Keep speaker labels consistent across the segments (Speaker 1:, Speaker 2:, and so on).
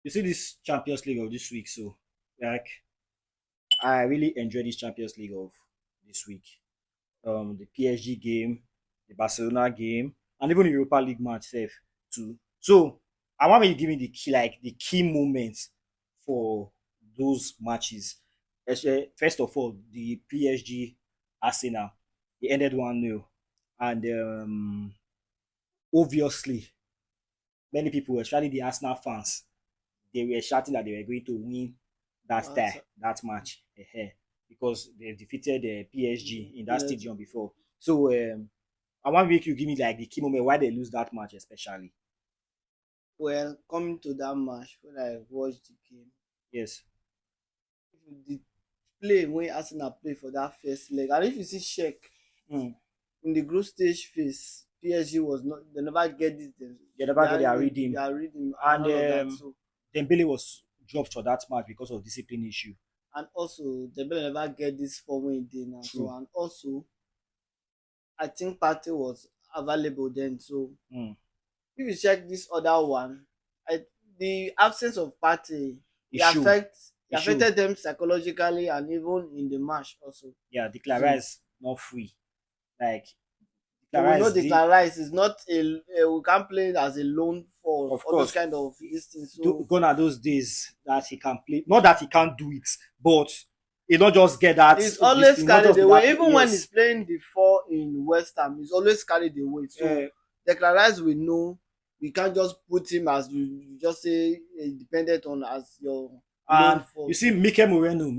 Speaker 1: You see this Champions League of this week, so like I really enjoy this Champions League of this week. The PSG game, the Barcelona game, and even the Europa League match self too. So I want you to give me the key moments for those matches. First of all, the PSG Arsenal, it ended 1-0, and obviously many people, especially the Arsenal fans, they were shouting that they were going to win
Speaker 2: That's
Speaker 1: that match because they defeated the PSG in that
Speaker 2: yes.
Speaker 1: stadium before. So I want to make you give me like the key moment why they lose that match, especially.
Speaker 2: Well, coming to that match when I watched the game,
Speaker 1: Yes.
Speaker 2: if you did play when Arsenal play for that first leg, and if you see check
Speaker 1: Mm.
Speaker 2: in the group stage phase, PSG was not they never get this
Speaker 1: They never get their
Speaker 2: they
Speaker 1: redeem,
Speaker 2: are reading and
Speaker 1: and
Speaker 2: all of that. So
Speaker 1: Dembele was dropped for that match because of discipline issue.
Speaker 2: and also Dembele never get this form wey e dey now. So
Speaker 1: True.
Speaker 2: and also I think Partey was available then. So
Speaker 1: Mm.
Speaker 2: if you check this other one, I the absence of Partey
Speaker 1: It show.
Speaker 2: it
Speaker 1: It show.
Speaker 2: affected them psychologically and even in the match also.
Speaker 1: Yeah, the Clara
Speaker 2: So
Speaker 1: is not free. Like
Speaker 2: they will
Speaker 1: Clara
Speaker 2: not
Speaker 1: is the
Speaker 2: declare it's not we can't play it as a loan for
Speaker 1: of
Speaker 2: all those
Speaker 1: course
Speaker 2: kind of this thing. So
Speaker 1: gone are those days that he can play. Not that he can't do it, but he not just get that
Speaker 2: he's
Speaker 1: this
Speaker 2: always
Speaker 1: thing, not
Speaker 2: carried
Speaker 1: just be
Speaker 2: away.
Speaker 1: that
Speaker 2: Even when he's
Speaker 1: yes.
Speaker 2: playing the four in West Ham, he's always carried away. So
Speaker 1: Uh,
Speaker 2: Declan Rice will know we can't just put him as you just say dependent on as your loan
Speaker 1: and you
Speaker 2: for.
Speaker 1: see Merino,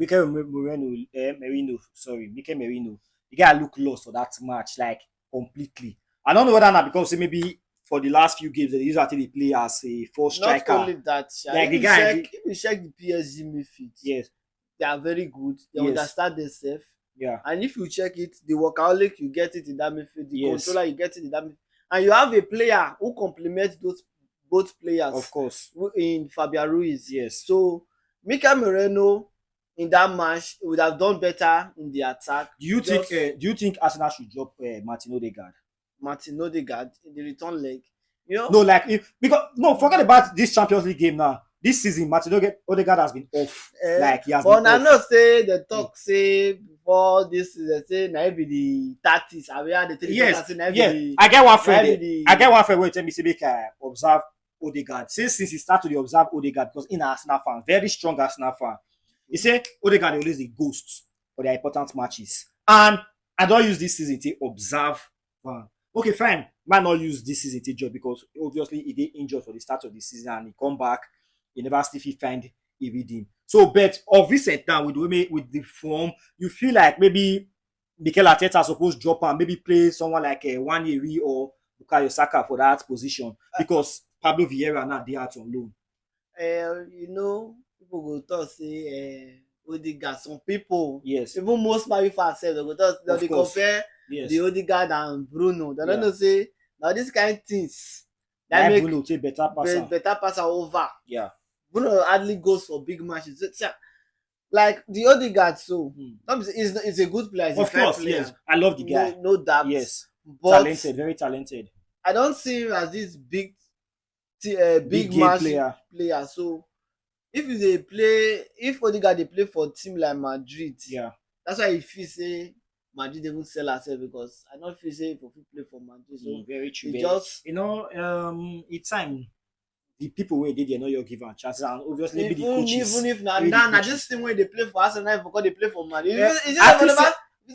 Speaker 1: sorry, Mikel Merino, the guy look lost for that match, like completely. I don't know whether not because say maybe for the last few games they usually play as a four
Speaker 2: Not
Speaker 1: striker.
Speaker 2: only that, Sha,
Speaker 1: Like the guy,
Speaker 2: if you check the PSG midfield,
Speaker 1: yes,
Speaker 2: they are very good. They
Speaker 1: yes,
Speaker 2: understand themselves.
Speaker 1: yeah,
Speaker 2: And if you check it, the workaholic you get it in that midfield, the
Speaker 1: yes,
Speaker 2: controller you get it in that midfield, and you have a player who complements those both
Speaker 1: of
Speaker 2: players
Speaker 1: course,
Speaker 2: in Fabian Ruiz.
Speaker 1: yes.
Speaker 2: So Mikel Moreno in that match would have done better in the attack. Just
Speaker 1: Do you think Arsenal should drop Martin Odegaard?
Speaker 2: Martin Odegaard in the return leg. You know,
Speaker 1: No, like if because no, forget about this Champions League game now. This season, Martin Odegaard has been off. Like he has been
Speaker 2: but I know
Speaker 1: off.
Speaker 2: say the
Speaker 1: Mm.
Speaker 2: talk say before this season say na it be the tactics. I mean, they take the talk
Speaker 1: Yes,
Speaker 2: and say na it be
Speaker 1: yes.
Speaker 2: the
Speaker 1: I get one
Speaker 2: na
Speaker 1: friend.
Speaker 2: it be
Speaker 1: I get
Speaker 2: the
Speaker 1: one friend where tell me say make I observe Odegaard. Since he start to dey observe Odegaard because in Arsenal fan, very strong Arsenal fan. He say Odegaard dey always dey ghost for their important matches. And I don't use this season to observe fan. Okay, fine. Might not use this season to job because obviously he dey injured for the start of the season and he come back. He never still fit find a redeem. So, but of recent now with the form, you feel like maybe Mikel Arteta suppose drop and maybe play someone like Wanyeri or Bukayo Saka for that position because Pablo Vieira now they out on loan.
Speaker 2: you know, people go talk say Odegaard. Some people,
Speaker 1: Yes,
Speaker 2: even most Mari fans sef, they go talk
Speaker 1: of
Speaker 2: they
Speaker 1: course.
Speaker 2: compare the
Speaker 1: Yes,
Speaker 2: Odegaard and Bruno. They don't
Speaker 1: yeah.
Speaker 2: know say now this kind things that
Speaker 1: Now
Speaker 2: make
Speaker 1: Bruno take better passer.
Speaker 2: better passer over.
Speaker 1: Yeah.
Speaker 2: Bruno hardly goes for big matches. Like the Odegaard, so
Speaker 1: Hmm.
Speaker 2: he's a good player, he's a
Speaker 1: Of
Speaker 2: fine
Speaker 1: course, yes.
Speaker 2: player,
Speaker 1: I love the guy.
Speaker 2: no doubt.
Speaker 1: Yes,
Speaker 2: But
Speaker 1: talented, very talented,
Speaker 2: I don't see him as this
Speaker 1: big
Speaker 2: big
Speaker 1: game
Speaker 2: match
Speaker 1: player.
Speaker 2: player. So if you dey play if Odegaard dey play for team like Madrid,
Speaker 1: Yeah.
Speaker 2: that's why you feel say Madrid even sell herself because I no feel say for fit play for Madrid. So
Speaker 1: Very true.
Speaker 2: e
Speaker 1: But,
Speaker 2: just
Speaker 1: it's time the people wey dey there no you give am chances and obviously maybe the
Speaker 2: even
Speaker 1: coaches,
Speaker 2: if na
Speaker 1: maybe the
Speaker 2: na this
Speaker 1: coaches.
Speaker 2: thing wey dey play for Arsenal if go dey play for Madrid. Is it
Speaker 1: I
Speaker 2: say
Speaker 1: feel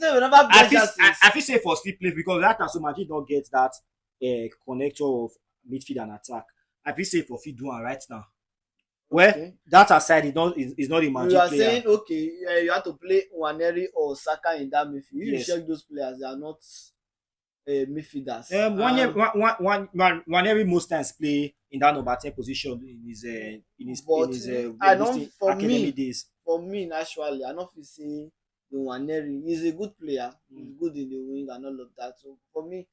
Speaker 1: say
Speaker 2: we never bench her
Speaker 1: I
Speaker 2: since?
Speaker 1: feel say for still play because that time so Madrid don't get that connector of midfield and attack. I feel say for fit do am right now. Well,
Speaker 2: Okay.
Speaker 1: that aside, is not a
Speaker 2: You
Speaker 1: Madrid
Speaker 2: are
Speaker 1: player.
Speaker 2: saying okay, you have to play Waneri or Saka in that midfield. If you
Speaker 1: Yes.
Speaker 2: check those players, they are not midfielders.
Speaker 1: One year,
Speaker 2: And
Speaker 1: one every most times play in that number 10 position in
Speaker 2: but
Speaker 1: his
Speaker 2: I
Speaker 1: this
Speaker 2: don't
Speaker 1: thing, academy days.
Speaker 2: for me naturally, I don't feel say the Waneri is a good player.
Speaker 1: Mm.
Speaker 2: He's good in the wing and all of that. So for me,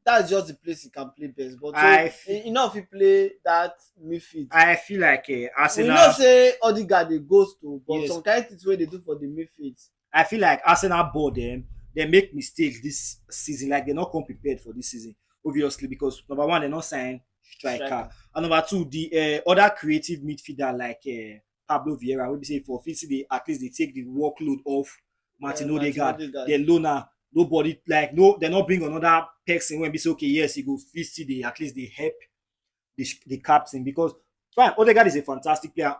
Speaker 2: that's just the place he can play best. But so
Speaker 1: I feel,
Speaker 2: enough he play that midfield.
Speaker 1: I feel like
Speaker 2: We know
Speaker 1: Arsenal.
Speaker 2: say Odegaard dey ghost to, but
Speaker 1: Yes,
Speaker 2: some kind things wey dey do for the midfield.
Speaker 1: I feel like Arsenal board them. They make mistakes this season. Like they're not come prepared for this season. Obviously, because number one, they're not signed striker.
Speaker 2: striker.
Speaker 1: And number two, the other creative midfielder like Pablo Vieira, we be say for 50, they at least they take the workload off Martin
Speaker 2: Martin
Speaker 1: Odegaard.
Speaker 2: Odegaard.
Speaker 1: They loaner. Nobody like no, they're not bring another person when be say okay, yes, he go 50, they at least they help the captain because fine, Odegaard is a fantastic player.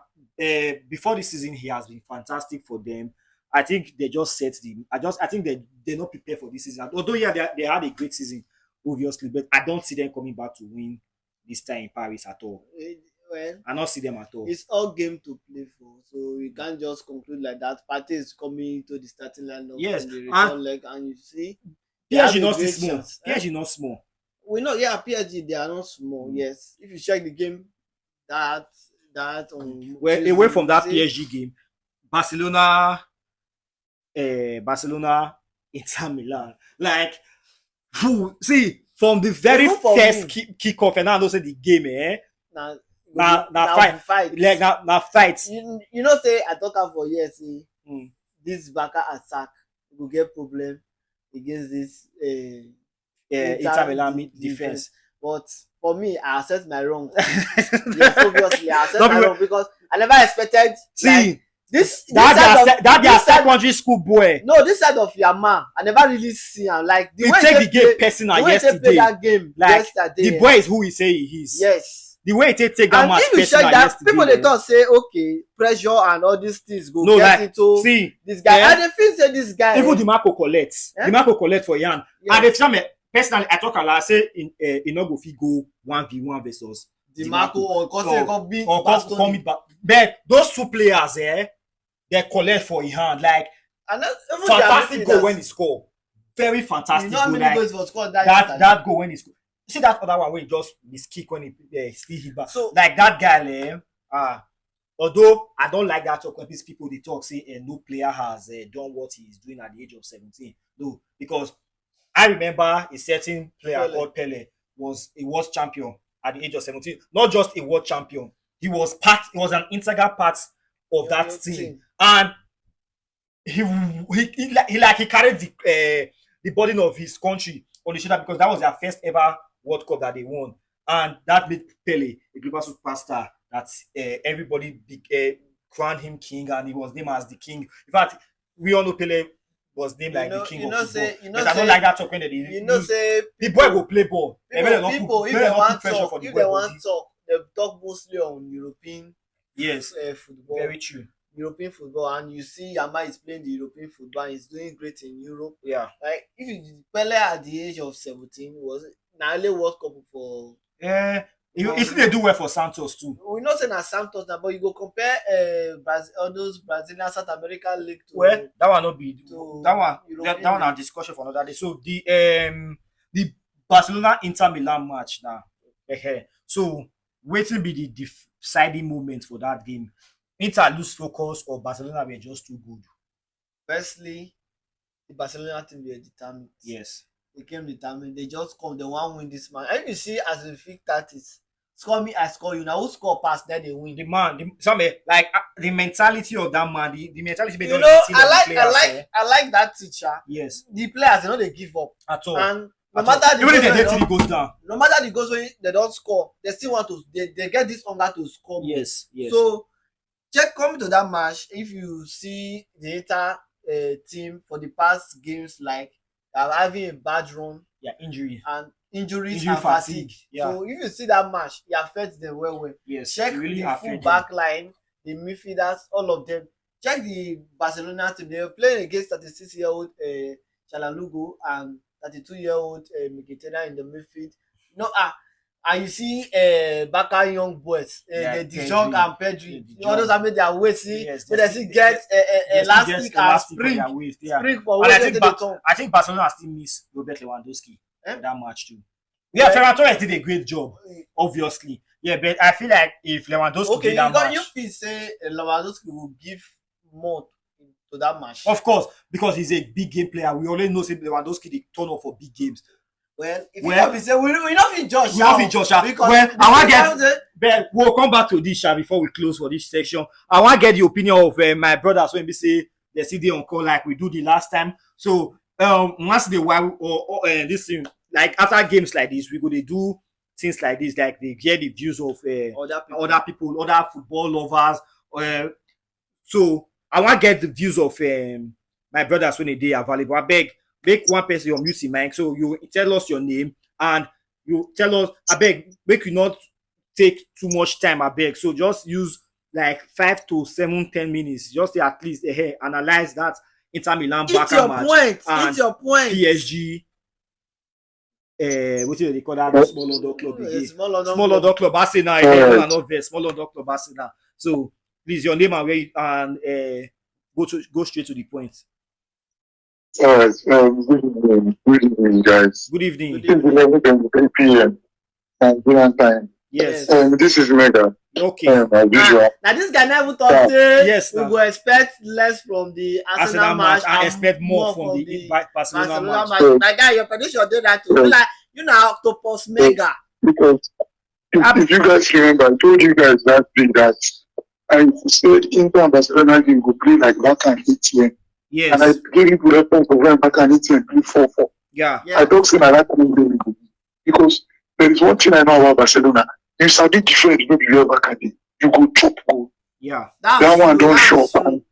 Speaker 1: Before this season, he has been fantastic for them. I think they just set the. I think they're not prepared for this season. Although yeah, they had a great season, obviously, but I don't see them coming back to win this time in Paris at all.
Speaker 2: Well,
Speaker 1: I don't see them at all.
Speaker 2: it's all game to play for, so you can't just conclude like that. Partey is coming to the starting lineup
Speaker 1: Yes,
Speaker 2: in the return
Speaker 1: and
Speaker 2: leg, and you see they have
Speaker 1: PSG
Speaker 2: a
Speaker 1: not
Speaker 2: great
Speaker 1: small.
Speaker 2: chance.
Speaker 1: PSG not small.
Speaker 2: We know, yeah, PSG they are not small. Yes, if you check the game, that
Speaker 1: Well,
Speaker 2: Tuesday,
Speaker 1: away from that
Speaker 2: you see,
Speaker 1: PSG game, Barcelona, Inter Milan, like see from the very
Speaker 2: even for
Speaker 1: first
Speaker 2: me,
Speaker 1: kick off, and now I know say the game,
Speaker 2: na
Speaker 1: na
Speaker 2: fight.
Speaker 1: fight, like na fight.
Speaker 2: You know, say I talk am for years. Say
Speaker 1: Mm.
Speaker 2: this Barca attack go get problem against this
Speaker 1: Inter Milan defense.
Speaker 2: But for me, I accept my wrong. Yes, obviously, I accept
Speaker 1: Don't
Speaker 2: my
Speaker 1: be-
Speaker 2: wrong because I never expected
Speaker 1: See
Speaker 2: like, this
Speaker 1: that
Speaker 2: side of
Speaker 1: their
Speaker 2: this side,
Speaker 1: secondary school boy.
Speaker 2: no, this side of Yama, I never really see am like the
Speaker 1: He
Speaker 2: way
Speaker 1: take
Speaker 2: they
Speaker 1: the game
Speaker 2: play,
Speaker 1: personal
Speaker 2: the way they play
Speaker 1: yesterday.
Speaker 2: that game
Speaker 1: Like
Speaker 2: yesterday.
Speaker 1: the boy is who he say he is.
Speaker 2: Yes.
Speaker 1: The way he take that
Speaker 2: And
Speaker 1: match
Speaker 2: if you
Speaker 1: personal
Speaker 2: check that,
Speaker 1: yesterday.
Speaker 2: people they talk say okay, pressure and all these things go
Speaker 1: No,
Speaker 2: get
Speaker 1: like
Speaker 2: into
Speaker 1: see
Speaker 2: this guy.
Speaker 1: eh,
Speaker 2: And they feel say this guy.
Speaker 1: even the Marco collects.
Speaker 2: Eh?
Speaker 1: The Marco collect for Yan.
Speaker 2: Yes.
Speaker 1: And if some personally, I talk a lot. Say in no go fit go 1v1 versus
Speaker 2: the Marco or Kose go beat
Speaker 1: or come
Speaker 2: Bastoni.
Speaker 1: it back. But those two players, they collect for his hand. Like
Speaker 2: And that's even
Speaker 1: fantastic
Speaker 2: their
Speaker 1: goal
Speaker 2: midfielders.
Speaker 1: when he score. Very
Speaker 2: You
Speaker 1: fantastic
Speaker 2: know how
Speaker 1: goal.
Speaker 2: many
Speaker 1: Like
Speaker 2: goals was scored that
Speaker 1: that
Speaker 2: yesterday?
Speaker 1: that goal when he score. See that other one where he just miskick when he still hit back.
Speaker 2: So
Speaker 1: Like that guy, although I don't like that talk when these people they talk say no player has done what he is doing at the age of 17. No, because I remember a certain player
Speaker 2: Pele.
Speaker 1: called Pele was a world champion at the age of 17. Not just a world champion, he was an integral part of
Speaker 2: Yeah,
Speaker 1: that
Speaker 2: your
Speaker 1: team.
Speaker 2: team.
Speaker 1: And he carried the burden of his country on his shoulder because that was their first ever World Cup that they won, and that made Pele a global superstar that everybody crowned him king, and he was named as the king. In fact, we all know Pele was named like the king of football. But I don't like that talk when they
Speaker 2: you know say
Speaker 1: the boy go play ball.
Speaker 2: people if they want talk,
Speaker 1: for the
Speaker 2: if
Speaker 1: boy
Speaker 2: they want
Speaker 1: body.
Speaker 2: talk, they talk mostly on European
Speaker 1: Yes,
Speaker 2: football.
Speaker 1: very true.
Speaker 2: European football, and you see Yama is playing the European football and he's doing great in Europe.
Speaker 1: Yeah.
Speaker 2: Like if you Pele at the age of 17 was na only World Cup for
Speaker 1: He still dey do well for Santos too.
Speaker 2: we know say na Santos na, but you go compare all those Brazilian South American league to
Speaker 1: Well, that one not be
Speaker 2: to
Speaker 1: that one.
Speaker 2: European
Speaker 1: That one
Speaker 2: league.
Speaker 1: our discussion for another day. So the Barcelona Inter Milan match now. So waiting be the deciding moment for that game. Inter lose focus or Barcelona were just too good.
Speaker 2: Firstly, the Barcelona team were determined.
Speaker 1: Yes.
Speaker 2: They came determined. They just come. They want win this match. And you see, as the fifth tactics, score me, I score you. Now who score pass, then they win.
Speaker 1: The man, the mentality of that man, the mentality.
Speaker 2: You know, I like that teacher.
Speaker 1: Yes.
Speaker 2: The players, they know they give up.
Speaker 1: At all.
Speaker 2: And no
Speaker 1: At
Speaker 2: matter
Speaker 1: all.
Speaker 2: the
Speaker 1: Even if
Speaker 2: goals
Speaker 1: they
Speaker 2: wey
Speaker 1: till
Speaker 2: they
Speaker 1: it goes down.
Speaker 2: no matter the goals wey they don't score, they still want to. They get this hunger to score. More.
Speaker 1: Yes. Yes.
Speaker 2: So, check coming to that match. If you see the Inter team for the past games, like they are having a bad run
Speaker 1: yeah, injury.
Speaker 2: and injuries
Speaker 1: Injury
Speaker 2: and fatigue.
Speaker 1: Yeah.
Speaker 2: So if you see that match, it affects them well.
Speaker 1: Yes.
Speaker 2: Check
Speaker 1: it really
Speaker 2: the full
Speaker 1: affect
Speaker 2: back line, the midfielders, all of them. Check the Barcelona team. They were playing against 36-year-old Chalanlugo and 32-year-old Mkhitaryan in the midfield. No, and you see Barca young boys, the Dijon and Pedri. All those have made their way. See,
Speaker 1: Yes,
Speaker 2: but they still get elastic and spring.
Speaker 1: Yeah.
Speaker 2: Spring for
Speaker 1: And
Speaker 2: where they turn.
Speaker 1: I think Barcelona still miss Robert Lewandowski for that match too.
Speaker 2: Yeah.
Speaker 1: Yeah, Ferran Torres did a great job, obviously. Yeah, but I feel like if Lewandowski
Speaker 2: Okay,
Speaker 1: did that match,
Speaker 2: you feel say Lewandowski will give more to that match.
Speaker 1: of course, because he's a big game player. We already know say Lewandowski they turn up for big games.
Speaker 2: Well, if
Speaker 1: Well,
Speaker 2: you be say we not fit judge.
Speaker 1: We not fit judge,
Speaker 2: because
Speaker 1: well, I want
Speaker 2: because
Speaker 1: get but we'll come back to this before we close for this section. I want to get the opinion of my brothers when we say they see they on call like we do the last time. So once in a while or this thing like after games like this, we go to do things like this, like they hear the views of
Speaker 2: Other people.
Speaker 1: other football lovers. Uh, so I want to get the views of my brothers when they are available. I beg, make one person your music mic. So you tell us your name and you tell us. I beg, make you not take too much time. I beg. So just use like 5 to 7, 10 minutes. Just to at least analyze that Inter Milan
Speaker 2: It's
Speaker 1: Barca
Speaker 2: your
Speaker 1: match
Speaker 2: point.
Speaker 1: and
Speaker 2: It's your point.
Speaker 1: PSG. What do they call that? Small London club again.
Speaker 2: Small London
Speaker 1: Small
Speaker 2: club.
Speaker 1: London club Arsenal.
Speaker 3: Alright.
Speaker 1: Not there. Small London club Arsenal. So please, your name and where you, and go straight to the point.
Speaker 3: Alright. Good evening, guys.
Speaker 1: Good evening.
Speaker 2: Good
Speaker 3: It's
Speaker 2: evening.
Speaker 3: 11:23 p.m. Nigerian time.
Speaker 1: Yes.
Speaker 3: This is Mega.
Speaker 1: Okay.
Speaker 3: As usual.
Speaker 2: Now this guy never thought say
Speaker 1: Yes,
Speaker 2: we
Speaker 1: now.
Speaker 2: will expect less from the Arsenal match
Speaker 1: and
Speaker 2: and
Speaker 1: expect more from the Barcelona
Speaker 2: Barcelona
Speaker 1: match.
Speaker 2: match.
Speaker 3: So-
Speaker 2: My guy, your prediction did that too.
Speaker 3: So-
Speaker 2: Be like, you know, Octopus Mega.
Speaker 3: Because if you guys remember, I told you guys that day that I said Inter and Barcelona game go play like back and ATM. And I
Speaker 1: Yes.
Speaker 3: gave you the reference of when back and ATM play 4-4.
Speaker 1: Yeah.
Speaker 2: Yeah.
Speaker 3: I don't say that game very good. Because there is one thing I know about Barcelona. You sabi different maybe you back and you go chop goal.
Speaker 1: Yeah.
Speaker 3: That one don't show up.
Speaker 2: true.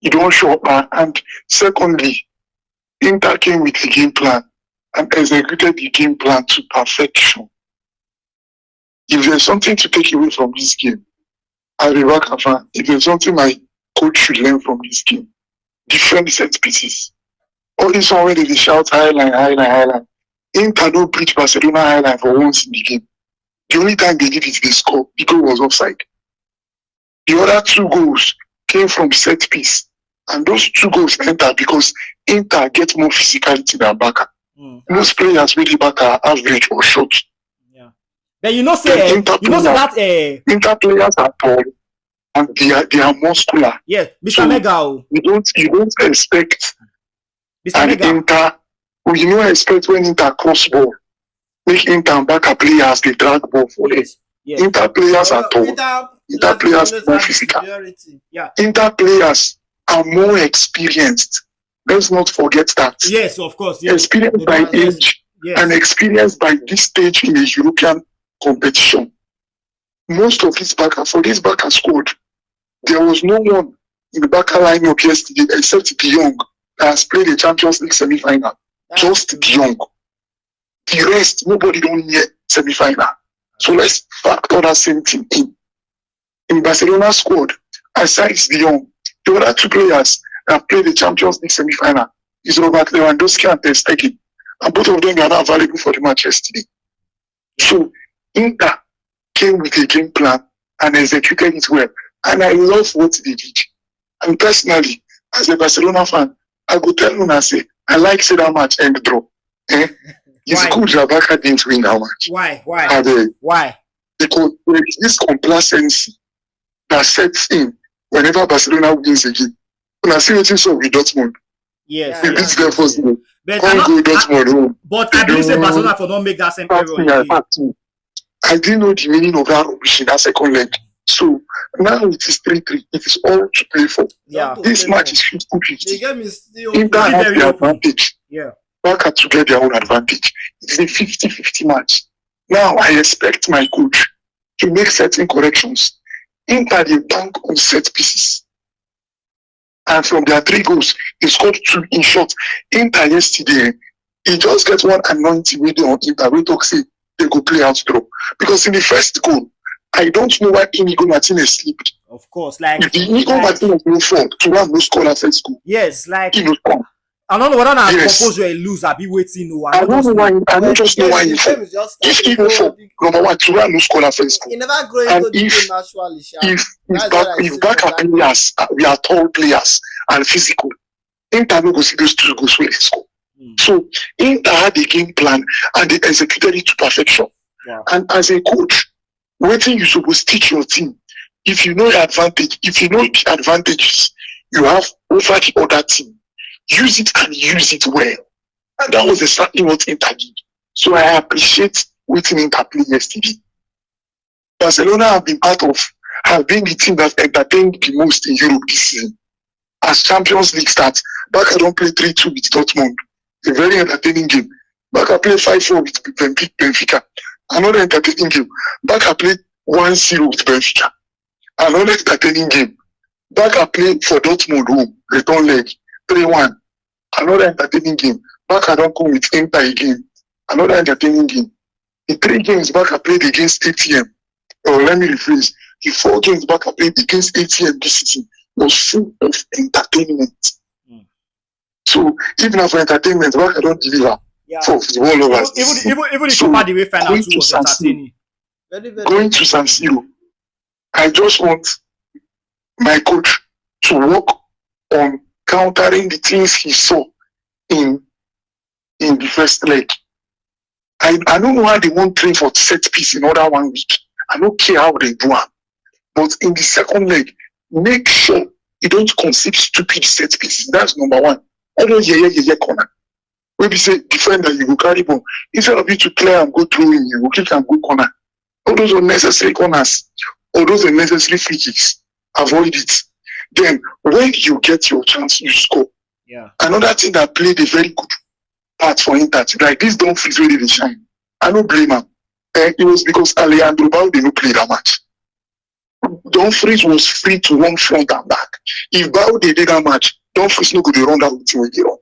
Speaker 3: You don't show up. And secondly, Inter came with the game plan and executed the game plan to perfection. If there's something to take away from this game, as a Barca fan, if there's something my coach should learn from this game, different set pieces. All this one where they shout highline, highline, highline. Inter don't breach Barcelona highline for once in the game. The only time they did it, they scored. The goal was offside. The other 2 goals came from set piece. And those 2 goals entered because Inter get more physicality than Barca. Most players really Barca are average or short.
Speaker 1: Yeah. But you know say that
Speaker 3: Inter players are tall and they are muscular.
Speaker 1: yeah, Mr.
Speaker 3: So-
Speaker 1: Mega. Oh.
Speaker 3: You don't expect
Speaker 1: Mr.
Speaker 3: an
Speaker 1: Mega.
Speaker 3: Inter. You don't expect when Inter cross ball, make Inter and Barca players they drag ball for them.
Speaker 1: Yes. Yes.
Speaker 3: Inter players are tall. Inter players are more physical.
Speaker 2: Superiority.
Speaker 3: Inter players are more experienced. Let's not forget that.
Speaker 1: Yes, of course. Yes.
Speaker 3: Experienced by
Speaker 1: Yes.
Speaker 3: age
Speaker 1: Yes.
Speaker 3: and experienced by this stage in a European competition. Most of this Barca, for this Barca squad, there was no one in the Barca lineup yesterday except De Jong that has played the Champions League semi-final. Just De Jong. The rest, nobody don't near semi-final. So let's factor that same thing in. In Barcelona squad, aside De Jong, the other 2 players that played the Champions League semi-final is Robert Lewandowski and Ter Stegen. And both of them are not available for the match yesterday. So Inter came with a game plan and executed it well. And I love what they did. And personally, as a Barcelona fan, I go tell you and say, I like say that match end draw. It's
Speaker 1: Why?
Speaker 3: good that Barca didn't win that match.
Speaker 1: Why? Why?
Speaker 3: And,
Speaker 1: Why?
Speaker 3: because there is this complacency that sets in whenever Barcelona wins a game. When I see what you saw with Dortmund,
Speaker 1: Yes.
Speaker 3: they
Speaker 1: yes.
Speaker 3: beat them first game.
Speaker 1: But,
Speaker 3: Can't go Dortmund home.
Speaker 1: but I believe say Barcelona for not make that same error again.
Speaker 3: I didn't know the meaning of that rubbish in that second leg. So now it is 3-3. It is all to play for.
Speaker 1: Yeah.
Speaker 3: This match is
Speaker 2: The
Speaker 3: 50-50.
Speaker 2: game is still
Speaker 3: Inter
Speaker 1: It's
Speaker 3: has
Speaker 1: very
Speaker 3: the
Speaker 1: open.
Speaker 3: advantage.
Speaker 1: Yeah.
Speaker 3: Barca to get their own advantage. It's a 50-50 match. Now I expect my coach to make certain corrections. Inter they bank on set pieces. And from their 3 goals, they scored 2 in short. Inter yesterday, he just get one anointing video on Inter. We talk say they go play out draw. Because in the first goal, I don't know why Inigo Martinez slipped.
Speaker 1: Of course. Like,
Speaker 3: If the Inigo Martinez no fall, to one no score that first goal.
Speaker 1: yes, like
Speaker 3: He no score.
Speaker 1: I don't know whether I
Speaker 3: Yes.
Speaker 1: propose you a loser, be waiting. No,
Speaker 3: I don't know why. I don't just know why he
Speaker 2: the
Speaker 3: fall.
Speaker 2: game is just
Speaker 3: If
Speaker 2: starting.
Speaker 3: he no fall, number one, to one no score that first goal.
Speaker 2: He never grow
Speaker 3: And
Speaker 2: into the
Speaker 3: if-
Speaker 2: game naturally, sha.
Speaker 3: If
Speaker 2: That's what I see
Speaker 3: if Barca
Speaker 2: for that.
Speaker 3: players, we are tall players and physical, Inter no go see those 2 goals where they score. So Inter had a game plan and they executed it to perfection.
Speaker 1: Yeah.
Speaker 3: And as a coach, waiting you supposed to teach your team. If you know your advantage, if you know the advantages you have over the other team, use it and use it well. And that was exactly what Inter did. So I appreciate waiting Inter play yesterday. Barcelona have been the team that entertained the most in Europe this season. As Champions League starts, Barca don't play 3-2 with Dortmund. A very entertaining game. Barca play 5-4 with Benfica. Another entertaining game. Barca played 1-0 with Benfica. Another entertaining game. Barca played for Dortmund home, return leg, 3-1. Another entertaining game. Barca don't come with Inter again. Another entertaining game. The 3 games Barca played against ATM. Or let me rephrase. The 4 games Barca played against ATM this season was full of entertainment. So even for entertainment, Barca don't deliver for football lovers.
Speaker 1: Even the Copa del Rey final too was entertaining.
Speaker 3: Going to San Siro, I just want my coach to work on countering the things he saw in the first leg. I don't know how they won't train for set piece in other 1 week. I don't care how they do it. But in the second leg, make sure you don't concede stupid set pieces. That's number 1. I don't hear corner. When we say defender, you go carry ball. Instead of you to clear and go through in, you go kick and go corner. All those unnecessary corners, all those unnecessary free kicks, avoid it. Then when you get your chance, you score.
Speaker 1: Yeah.
Speaker 3: Another thing that played a very good part for Inter, like this don't feel really shine. I don't blame him. It was because Alejandro Balde no play that match. Dumfries was free to run front and back. If Balde did that match, Dumfries no go dey run that with him again.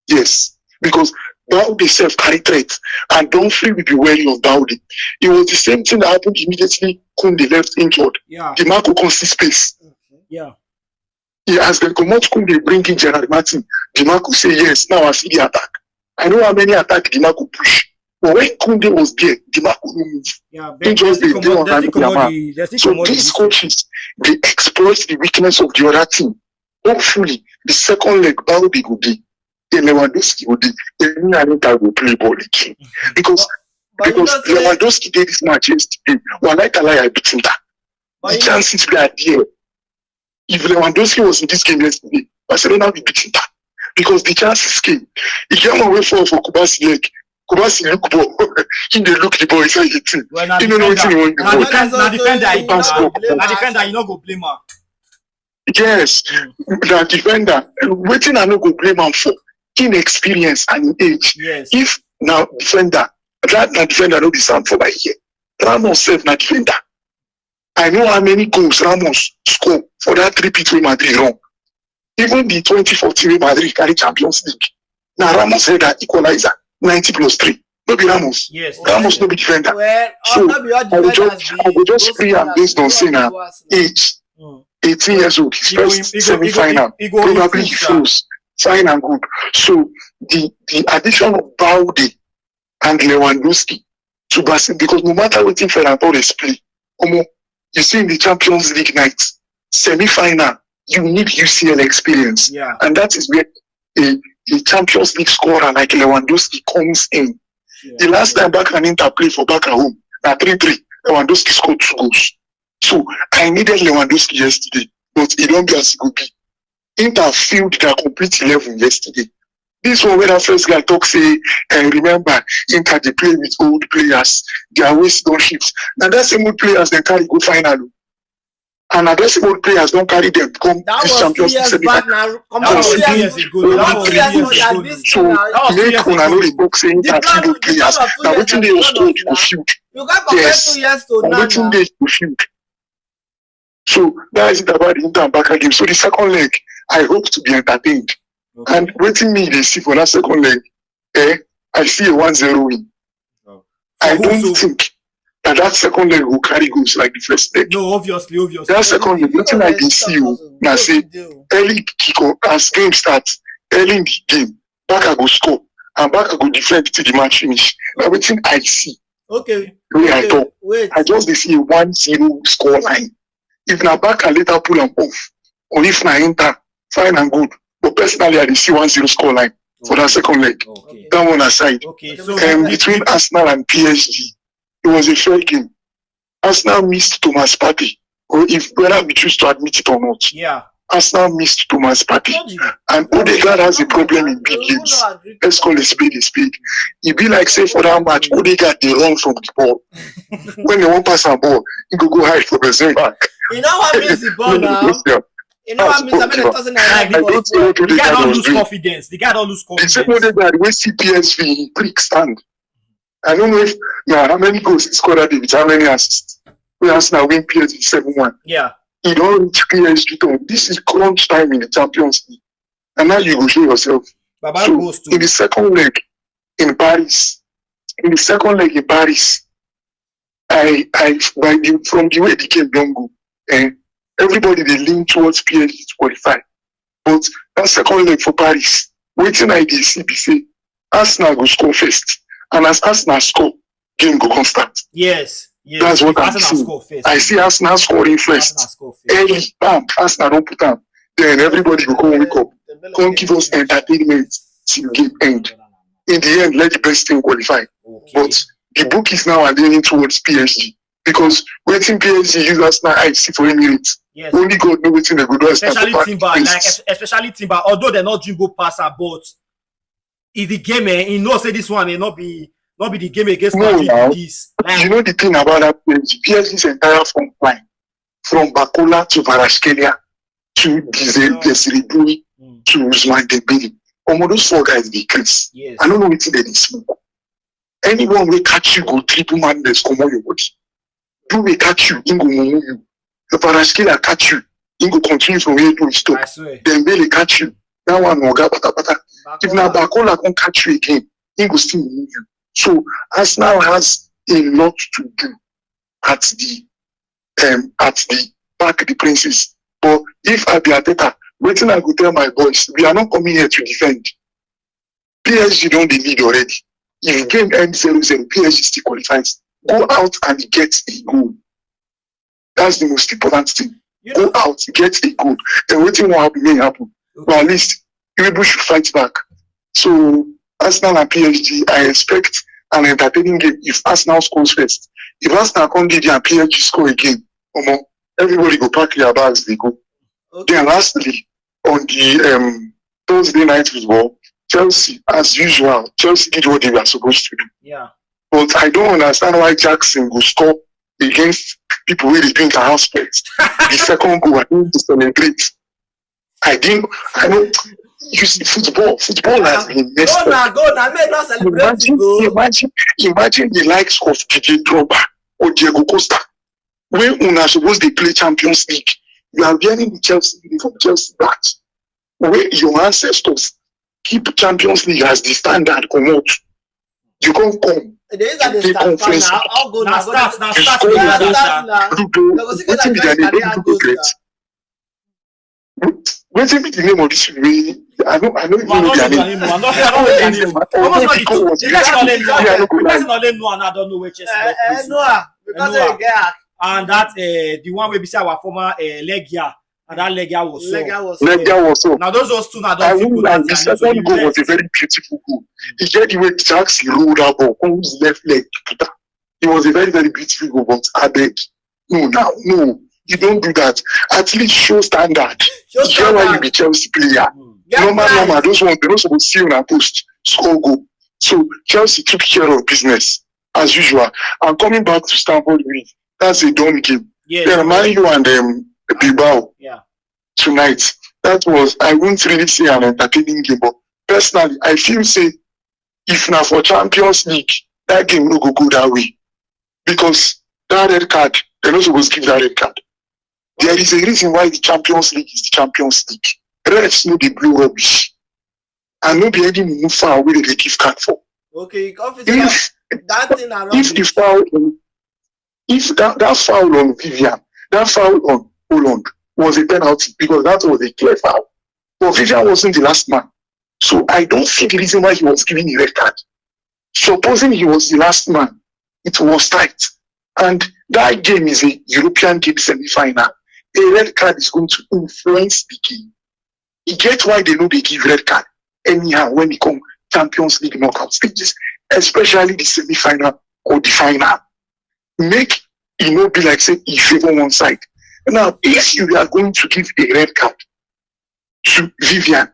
Speaker 3: Yes, because Balde self carry threat, and Dumfries will be wary of Balde. It was the same thing that happened immediately Kunde left injured.
Speaker 1: Yeah.
Speaker 3: DiMarco can see space.
Speaker 1: Yeah.
Speaker 3: As they come out, Kunde bring in Gerard Martin. DiMarco say yes. Now I see the attack. I know how many attack DiMarco push. But when Kunde was there, DiMarco no move.
Speaker 1: Yeah,
Speaker 3: so these coaches, they exploit the weakness of the other team. Hopefully, the second leg, Balde will be. Then Lewandowski will be. Then Anita will play ball again. Because Lewandowski did this match yesterday. One night I beat him. The chances were there. If Lewandowski was in this game yesterday, Barcelona will beat him. Because the chances came. He came away for Kubasi leg. Kubasi look ball. He didn't look the ball inside the team. He don't know what he want to
Speaker 1: do. Now defender, you not go blame her.
Speaker 3: Yes, the defender. Waiting I no go blame him for inexperience and age.
Speaker 1: Yes.
Speaker 3: If now defender, that defender no be sound for my ear. Ramos self na defender. I know how many goals Ramos score for that 3-peat with Madrid wrong. Even the 2014 Madrid carry Champions League. Now Ramos had that equalizer. 90+3. No be Ramos.
Speaker 1: Yes.
Speaker 3: Ramos no be defender.
Speaker 2: Well,
Speaker 3: so I will just free am based on saying age. 18 years old, his first semi-final. Probably he froze. Fine and good. So the addition of Balde and Lewandowski to Barcelona, because no matter what team Ferran Torres play, you see in the Champions League night, semi-final, you need UCL experience.
Speaker 1: Yeah.
Speaker 3: And that is where a Champions League scorer like Lewandowski comes in.
Speaker 1: Yeah.
Speaker 3: The last time Barca and Inter played for Barca home, at 3-3, Lewandowski scored 2 goals. So I needed Lewandowski yesterday, but it don't be as it could be. Inter filled their complete 11 yesterday. This one where the first guy talk say, remember, Inter they play with old players, their waist don't shift. Now that's same old players they carry go final. And I guess old players don't carry them come this Champions League semi-final.
Speaker 1: That was 2 years ago.
Speaker 3: So make una know the book saying that two old players. Now waiting they was told to field.
Speaker 2: You can't compare 2 years to now.
Speaker 3: Waiting they to field. So that is it about the Inter and Barca game. So the second leg, I hope to be entertained.
Speaker 1: Okay.
Speaker 3: And waiting me they see for that second leg, I see a 1-0 win.
Speaker 1: Oh.
Speaker 3: I don't think that second leg will carry goals like the first leg.
Speaker 1: No, obviously.
Speaker 3: That second leg, nothing I can see you now say early kick off as game starts, early in the game, Barca go score and Barca go defend till the match finish. Everything I see.
Speaker 2: Okay.
Speaker 3: I talk.
Speaker 2: Wait.
Speaker 3: I just see a 1-0 score line. If na Barca later pull them off, or if na Inter, fine and good. But personally, I see 1-0 score line for that second leg.
Speaker 1: Okay.
Speaker 3: That one aside.
Speaker 1: Okay. So
Speaker 3: between Arsenal and PSG, it was a fair game. Arsenal missed Thomas Partey, or if whether we choose to admit it or not.
Speaker 1: Yeah.
Speaker 3: Arsenal missed Thomas Partey, and Odegaard has a problem in big games. Let's call a spade a spade. It be like say for that match, Odegaard they run from the ball. When they won't pass a ball, he go hide for the same back.
Speaker 2: You know what means the ball now? You know what means? I mean, it doesn't
Speaker 3: I don't know what
Speaker 1: the guy
Speaker 3: Odegaard
Speaker 1: don't
Speaker 3: was
Speaker 1: lose
Speaker 3: doing.
Speaker 1: confidence. The guy don't lose
Speaker 3: The same
Speaker 1: confidence.
Speaker 3: Odegaard wey see PSV in prick stand. I don't know if now how many goals he scored that day with how many assists. We Arsenal win PSG 7-1.
Speaker 1: Yeah.
Speaker 3: He don't reach PSG turn. This is crunch time in the Champions League. And now you go show yourself.
Speaker 1: Baba
Speaker 3: So
Speaker 1: goes to
Speaker 3: in the second leg in Paris, from the way the game don't go, and everybody they lean towards PSG to qualify. But that second leg for Paris, waiting I dey see be say Arsenal go score first. And as Arsenal score, game go constant.
Speaker 1: yes.
Speaker 3: That's what I'm
Speaker 1: Arsenal
Speaker 3: seeing.
Speaker 1: score first.
Speaker 3: I see Arsenal scoring
Speaker 1: Arsenal
Speaker 3: first.
Speaker 1: score first.
Speaker 3: Early, bam, Arsenal don't put down. Then everybody will come wake up. Come give us entertainment till game end. In the end, let the best team qualify.
Speaker 1: Okay.
Speaker 3: But the book is now leaning towards PSG. Because waiting PSG use Arsenal I see for Emirates.
Speaker 1: Yes.
Speaker 3: Only God knows waiting they go do Arsenal.
Speaker 1: Especially Timber, especially Timber, although they're not Jimbo passer, but if the game, he knows say this one, not be the game against Madrid. This,
Speaker 3: you know the thing about that PSG's entire front line, from Bakola to Varaskelia to Desiree Bui to Ousmane Dembele. Those 4 guys they Chris.
Speaker 1: Yes.
Speaker 3: I don't know what they smoke. Anyone will catch you go triple man let's come on your body. Do we catch you, in go move you. The Varaskelia catch you, in go continue from where you do stop.
Speaker 1: I swear.
Speaker 3: Dembele catch you. That one will go pata. If now Bakola can catch you again, in go still move you. So Arsenal has a lot to do at the back of the Princes. But if I be Ateta, waiting I go tell my boys, we are not coming here to defend. PSG don't lead already. If game ends 0-0, PSG still qualifies. Go out and get a goal. That's the most important thing. Go out, get a goal. And waiting what may happen. Okay. But at least people should fight back. So Arsenal and PSG, I expect an entertaining game if Arsenal scores first. If Arsenal can't lead and PSG score again, everybody go pack their bags, they go. Okay. Then lastly, on the Thursday night football, Chelsea, as usual, Chelsea did what they were supposed to do.
Speaker 1: Yeah.
Speaker 3: But I don't understand why Jackson will score against people who drink a house pets. The second goal, I need to celebrate. I don't. You see, football has been messed up. Imagine the likes of DJ Drogba or Diego Costa. When una supposed to play Champions League, you are wearing the Chelsea uniform, Chelsea badge. Where your ancestors keep Champions League as the standard, come out. You can't come.
Speaker 2: The conference.
Speaker 3: What's the name of this way? I don't even know their name.
Speaker 1: I don't know which is. And that the one we beside our former Legia, and that Legia was so. Now those two now don't think
Speaker 3: the second goal was a very beautiful goal. He get the way Jackson rolled that ball on his left leg. It was a very, very beautiful goal, but I beg, no, you don't do that. At least show standard. Show why you be Chelsea player. Normal, those ones, they're not supposed to see on a post, score goal. So Chelsea took care of business, as usual. And coming back to Stamford Bridge, that's a done game.
Speaker 1: Yeah,
Speaker 3: Man U and Bilbao tonight. That was, I wouldn't really say an entertaining game, but personally, I feel say, if not for Champions League, that game will go that way. Because that red card, they're not supposed to give that red card. There is a reason why the Champions League is the Champions League. Refs know they blow rubbish. And no be any move far away they give card for.
Speaker 2: Okay,
Speaker 3: if the foul, if that foul on Vivian, that foul on Holland was a penalty because that was a clear foul. But Vivian wasn't the last man. So I don't see the reason why he was giving a red card. Supposing he was the last man, it was tight. And that game is a European game semi-final. A red card is going to influence the game. You get why they know they give red card anyhow when they come Champions League knockout stages, especially the semi-final or the final. Make it not be like say you favor one side. Now, if you are going to give a red card to Vivian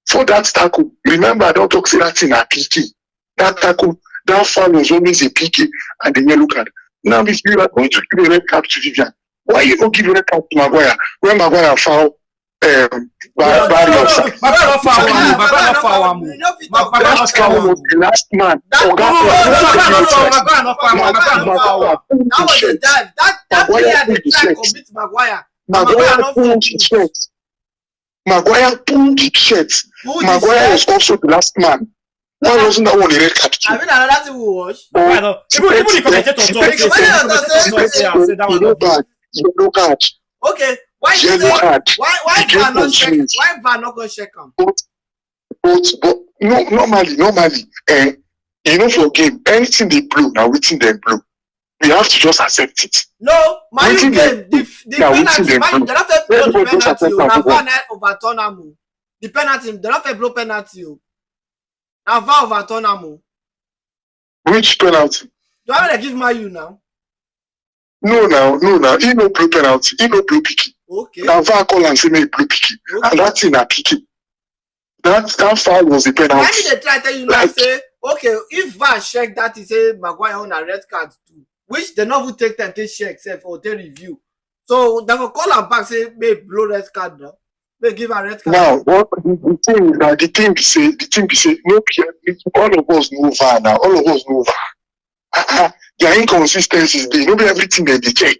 Speaker 3: for that tackle, remember I don't talk say that in a PK. That tackle, that foul was always a PK and a yellow card. Now, if you are going to give a red card to Vivian, why you don't give a red card to Maguire when Maguire foul Barry of Saka.
Speaker 1: Maguire not far one. Maguire not far one. Maguire not far one.
Speaker 3: Was the last man.
Speaker 1: Maguire not far one. Maguire not far one.
Speaker 2: That was a dive. That player they try to commit Maguire.
Speaker 3: Maguire pulled the shirt. Maguire pulled the shirt. Maguire was also the last man. Why wasn't that one a red card?
Speaker 2: I mean, another thing we watch.
Speaker 1: Even the commentator
Speaker 3: say that one. Yellow card.
Speaker 2: Okay, why
Speaker 3: Yellow card.
Speaker 2: Why VAR not check? Why VAR not go check him?
Speaker 3: But no, normally, you know, for game, anything they blow, now waiting they blow. We have to just accept it.
Speaker 2: No, Man U game, the penalty, Man U, they don't have blow the penalty. Now VAR not overturn am. The penalty, they don't have blow penalty. Now VAR overturn am.
Speaker 3: Which penalty?
Speaker 2: Do I want to give Man U now?
Speaker 3: No, he no blow penalty, he no blow picky.
Speaker 2: Okay.
Speaker 3: Now VAR call and say make blow picky,
Speaker 2: Okay.
Speaker 3: and that's in a picky. That foul was the penalty.
Speaker 2: Why did they try to tell you now say, okay, if VAR check that, he say Maguire on a red card too, which they not even take time to check except or they review. So they will call am back say may blow red card now, may give a red card.
Speaker 3: Now, what the thing is that the thing be say, no, all of us know VAR now. All of us know VAR. There are inconsistencies. They know everything that they check.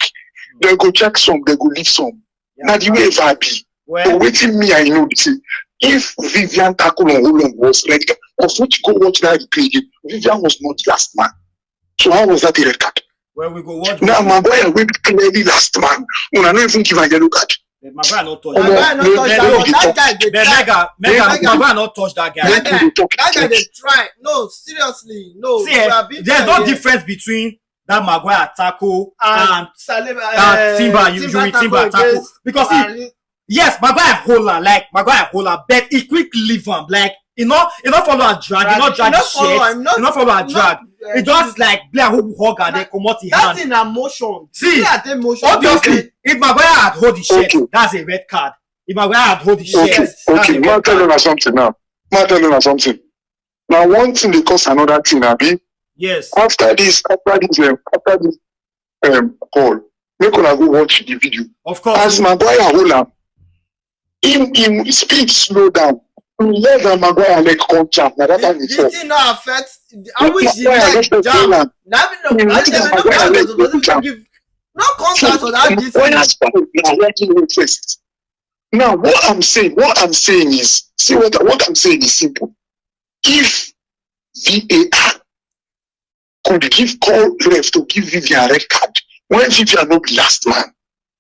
Speaker 3: They go check some, they go leave some. Now the way VAR be. But waiting me, I know. See, if Vivian tackle on Holland was red card, of which go watch that replay again, Vivian was not the last man. So how was that a red card?
Speaker 1: Where we go watch.
Speaker 3: Now Maguire will be clearly last man. When I don't even give a yellow card.
Speaker 1: Maguire not touch.
Speaker 2: Maguire not touch that guy. That guy they try.
Speaker 1: Maguire not touch that guy.
Speaker 2: That guy they try. No, seriously, no.
Speaker 1: See, there's no difference between that Maguire tackle and Timber tackle because yes, Maguire hold her, but he quick leave him like he not follow a drag, he not drag the shit, he not follow a drag. He just like Blair who hug and then come out his hand.
Speaker 2: That's in emotion.
Speaker 1: See,
Speaker 2: emotion.
Speaker 1: obviously, if Maguire had hold the shirt, that's a red card. If Maguire had hold the shirt, that's
Speaker 3: okay.
Speaker 1: a
Speaker 3: Now
Speaker 1: red
Speaker 3: tell
Speaker 1: card.
Speaker 3: you something now. Now one thing they cause another thing, Abi.
Speaker 1: Yes.
Speaker 3: After this call, make una go watch the video.
Speaker 1: Of course.
Speaker 3: As Maguire hold am, him speed slow down. Let the Maguire leg come jam. Now that time
Speaker 2: The
Speaker 3: before.
Speaker 2: thing not affect. I wish the leg jam. No contact for that this.
Speaker 3: Now what I'm saying is, see what I'm saying is simple. If VAR could call ref to give Vivian red card when Vivian no be last man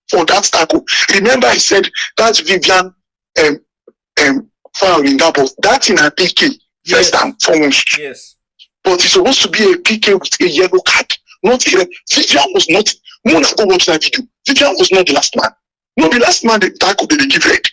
Speaker 3: for that tackle. Remember I said that's Vivian foul in that box. That's in a PK first and foremost.
Speaker 1: Yes.
Speaker 3: But it's supposed to be a PK with a yellow card. Not a red. Vivian was not. Mona go watch that video. Vivian was not the last man. No, the last man they tackle they give red.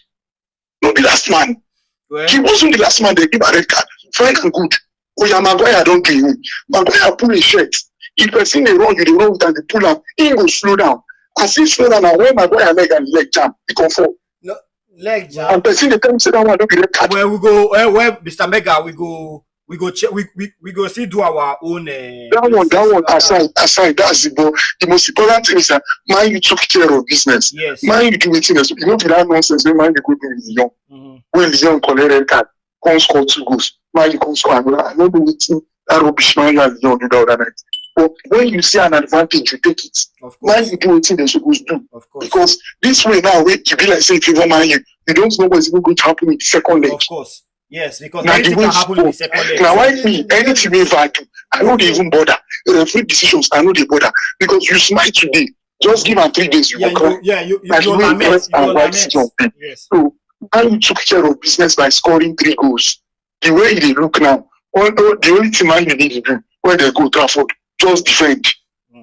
Speaker 3: No, the last man.
Speaker 1: Well,
Speaker 3: He wasn't the last man they give a red card. Fine and good. Oh yeah, Maguire don't do him. Maguire pull his shirt. If person they run, you run with and they pull up. He go slow down. As he slow down, and when Maguire leg and leg jam, he come fall.
Speaker 2: No, leg jam.
Speaker 3: And person they tell him say that one don't be red card.
Speaker 1: where we go, where Mr. Mega, we go check, we go still do our own.
Speaker 3: That one aside. That's the most important thing is that man you took care of business.
Speaker 1: Yes.
Speaker 3: Man you do it in you know that nonsense. When man you go do with Lyon, when Lyon collect red card, come score 2 goals. Man you come score another. I don't know anything that rubbish man you and Lyon do the other night. But when you see an advantage, you take it.
Speaker 1: Of
Speaker 3: Man
Speaker 1: course.
Speaker 3: you do it they're supposed to do.
Speaker 1: Of course.
Speaker 3: Because this way now, you be like say if you want man you don't know what's even going to happen in the second leg.
Speaker 1: Of course. Yes, because
Speaker 3: Now
Speaker 1: anything
Speaker 3: the
Speaker 1: can
Speaker 3: way
Speaker 1: happen in the second leg.
Speaker 3: now why me anything we ever do, I know they even bother. Referee decisions, I know they bother because you smile today. Just give am 3 days, you
Speaker 1: Yeah,
Speaker 3: will cry.
Speaker 1: you
Speaker 3: Like the way
Speaker 1: lament.
Speaker 3: West and White decision be.
Speaker 1: Yes.
Speaker 3: So man you took care of business by scoring 3 goals. The way they look now, the only thing man you need to do when they go Trafford, just defend.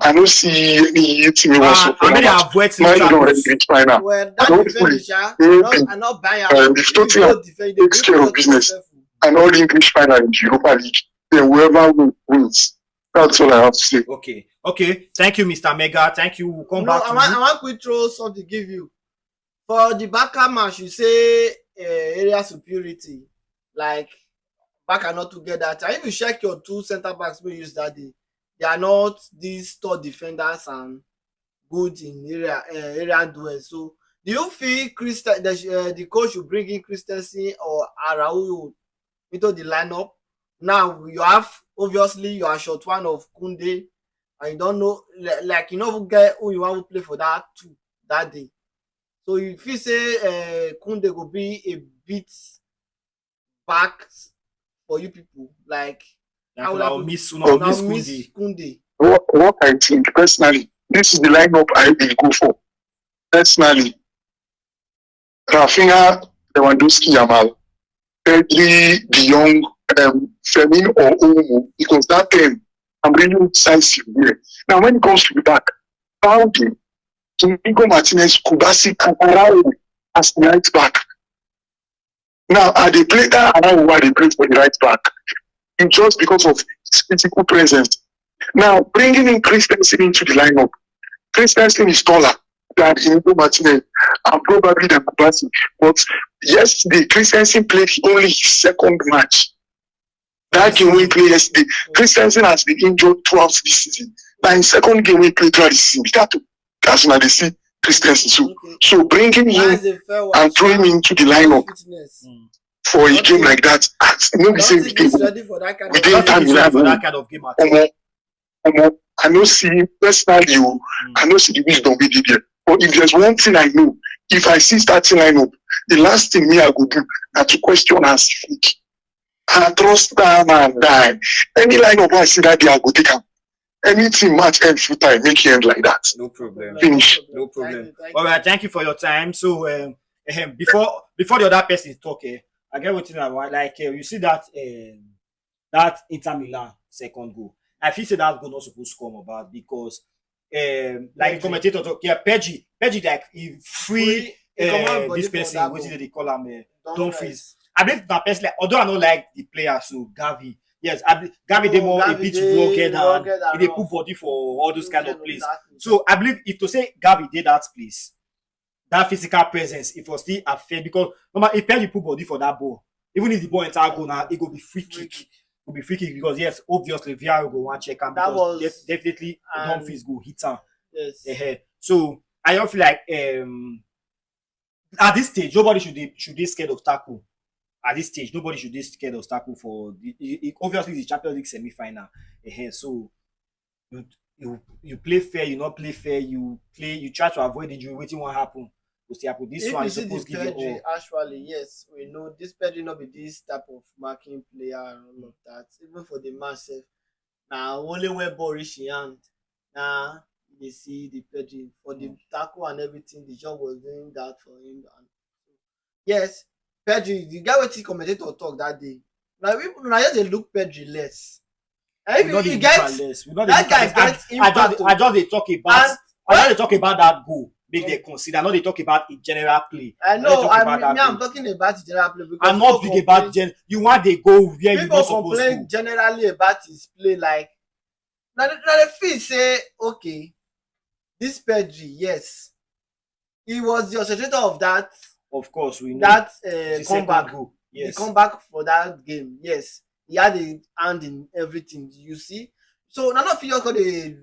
Speaker 3: I don't see any team wants to
Speaker 1: I mean, avoid
Speaker 3: man you don't already
Speaker 1: tackles.
Speaker 3: reach final.
Speaker 2: Well,
Speaker 3: I don't
Speaker 2: that defense,
Speaker 3: think
Speaker 2: I not buy
Speaker 3: if Tottenham takes care of business and all the English final in the Europa League, then whoever wins. That's all I have to say.
Speaker 1: Okay. Thank you, Mr. Mega. Thank you. We'll come back to
Speaker 2: I
Speaker 1: you.
Speaker 2: want quick throw something give you. For the Barca match, you say area superiority. Like Barca not together. And if you check your 2 center backs we use that day, they are not these top defenders and good in area duels. So Do you feel the coach should bring in Christensen or Araújo into the lineup? Now you have, obviously you are short one of Kunde, and you don't know, like you know who get who you want to play for that two that day. So you feel say Kunde go be a bit back for you people, like
Speaker 1: Like
Speaker 2: how will
Speaker 1: I'll
Speaker 2: I
Speaker 1: miss
Speaker 3: Oh,
Speaker 2: now
Speaker 1: miss
Speaker 2: miss
Speaker 1: Kundi.
Speaker 2: Kunde?
Speaker 3: what I think personally, this is the lineup I will go for. Personally, Rafinha, Lewandowski, Yamal, Pedri, De Jong, Fermin or Olmo, because that time I'm really decisive here. Now, when it comes to the back, Baldi, Domingo Martinez, Kubasi, Araujo as the right back. Now, are they play that Araujo why they play for the right back? It's just because of his physical presence. Now, bringing in Christensen into the lineup, Christensen is taller than Inigo Martinez and probably than Kubasi. But yesterday, Christensen played only his second match. That game we played yesterday, Christensen has been injured throughout the season. Now, in second game we played throughout the season, that's when they see Christensen. So bringing him and throwing him into the lineup for a game like that, no be say we dey within time we have
Speaker 1: for that kind of game at all.
Speaker 3: I no see personally I no see the wisdom wey dey there. But if there's one thing I know, if I see starting lineup, the last thing me I go do na to question and speak. I trust that man die. Any lineup I see that day I go take am. Anything match end full time, make it end like that.
Speaker 1: No problem.
Speaker 3: Finish.
Speaker 1: No problem. All right, thank you for your time. So before the other person talk, I get what I want. Like you see that that Inter Milan second goal. I feel say that goal not supposed to come about because like the commentator talk, yeah, Pedri like he free this person, what did they call him? Dumfries. I believe that person, like, although I don't like the player, so Gavi. Yes, Gavi dey more a bit rugged and he dey put body for all those kind of plays. So I believe if to say Gavi did that place, that physical presence, it was still affect because normal if Pedri put body for that ball, even if the ball enter goal now, it go be free kick. It will be free kick because yes, obviously VR go want check him because definitely Dumfries go hit him.
Speaker 2: Yes.
Speaker 1: So I don't feel like at this stage nobody should be scared of tackle. At this stage, nobody should be scared of tackle for obviously the Champions League semi-final. So you play fair, you not play fair, you try to avoid injury, waiting what happen. This
Speaker 2: If
Speaker 1: one
Speaker 2: you
Speaker 1: is
Speaker 2: see
Speaker 1: supposed
Speaker 2: this
Speaker 1: to give you
Speaker 2: Pedri,
Speaker 1: all.
Speaker 2: actually, yes, we know this Pedri not be this type of marking player and all of that. Even for the man sef, na only when ball reach him hand, na you dey see the Pedri for the tackle and everything. The job was doing that for him. And yes, Pedri, the guy wetin commentator talk that day. Na just dey look Pedri less. And
Speaker 1: We not
Speaker 2: if
Speaker 1: dey
Speaker 2: you
Speaker 1: look
Speaker 2: get
Speaker 1: at less. We not dey
Speaker 2: that
Speaker 1: look at
Speaker 2: guy
Speaker 1: less.
Speaker 2: get impact.
Speaker 1: I just dey talk about
Speaker 2: And
Speaker 1: I just dey talk about that goal. Make they consider. Not they talk about in general play.
Speaker 2: I
Speaker 1: Not dey
Speaker 2: know.
Speaker 1: talk about that
Speaker 2: I'm
Speaker 1: goal.
Speaker 2: talking about the general play because
Speaker 1: I'm not
Speaker 2: people
Speaker 1: big about you want they go where you
Speaker 2: people
Speaker 1: not supposed to
Speaker 2: complain
Speaker 1: go.
Speaker 2: generally about his play. Like na the feel say okay, this Pedri, yes, he was the orchestrator of that
Speaker 1: Of course, we know
Speaker 2: that
Speaker 1: the second
Speaker 2: comeback.
Speaker 1: goal.
Speaker 2: The
Speaker 1: Yes.
Speaker 2: comeback for that game. Yes, he had a hand in everything. You see, so none of you got a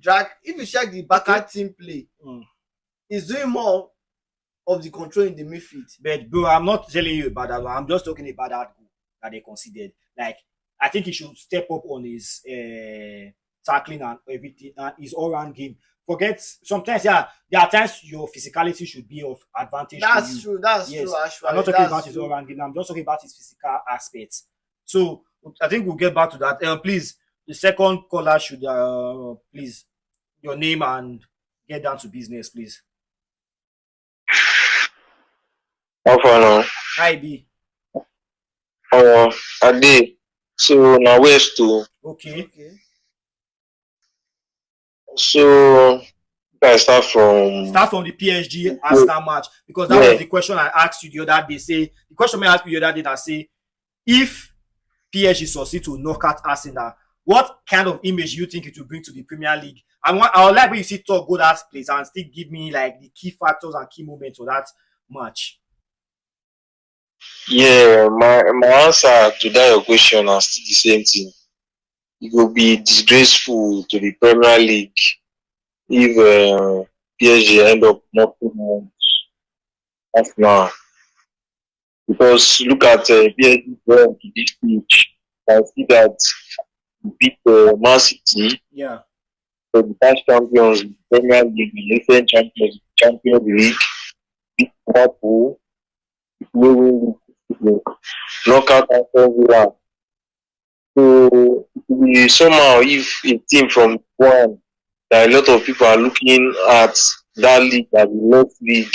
Speaker 2: drag. If you check the backup team play, he's doing more of the control in the midfield.
Speaker 1: But bro, I'm not telling you about that one. I'm just talking about that goal that they considered. Like I think he should step up on his tackling and everything and his all-round game. Forget sometimes, yeah, there are times your physicality should be of advantage.
Speaker 2: That's
Speaker 1: to you.
Speaker 2: true. That's
Speaker 1: Yes.
Speaker 2: true. Actually,
Speaker 1: I'm not talking about
Speaker 2: that's
Speaker 1: his
Speaker 2: true.
Speaker 1: all-round game. I'm just talking about his physical aspects. So I think we'll get back to that. Please, the second caller should please your name and get down to business, please.
Speaker 4: How far now?
Speaker 1: Hi B.
Speaker 4: Ade. So now west to
Speaker 1: Okay.
Speaker 2: Okay.
Speaker 4: so I start from
Speaker 1: Start from the PSG Arsenal match because that was the question I asked you the other day. Say the question I asked you the other day that say if PSG succeed to knock out Arsenal, what kind of image you think it will bring to the Premier League? I would like when you see talk go that place and still give me like the key factors and key moments of that match.
Speaker 4: yeah, my answer to that your question is still the same thing. It will be disgraceful to the Premier League if PSG end up knocking out Arsenal because look at PSG going to this stage. I see that we beat Man City
Speaker 1: Yeah.
Speaker 4: for the past champions, Premier League, the recent champions, Champions League, beat Liverpool, winning knockout Aston Villa. So it will be somehow if a team from one that a lot of people are looking at that league as the next league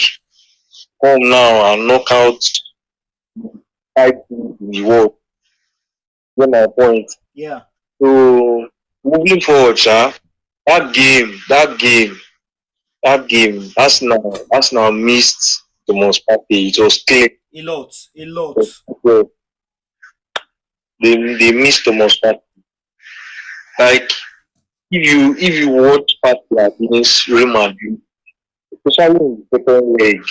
Speaker 4: come now and knock out five teams in the world. Get my point.
Speaker 1: Yeah.
Speaker 4: So moving forward, sha, that game, Arsenal missed the most Partey. It was clear.
Speaker 1: A lot. A lot.
Speaker 4: Well, they missed the most Partey. Like if you watch Partey against Real Madrid, especially in the second leg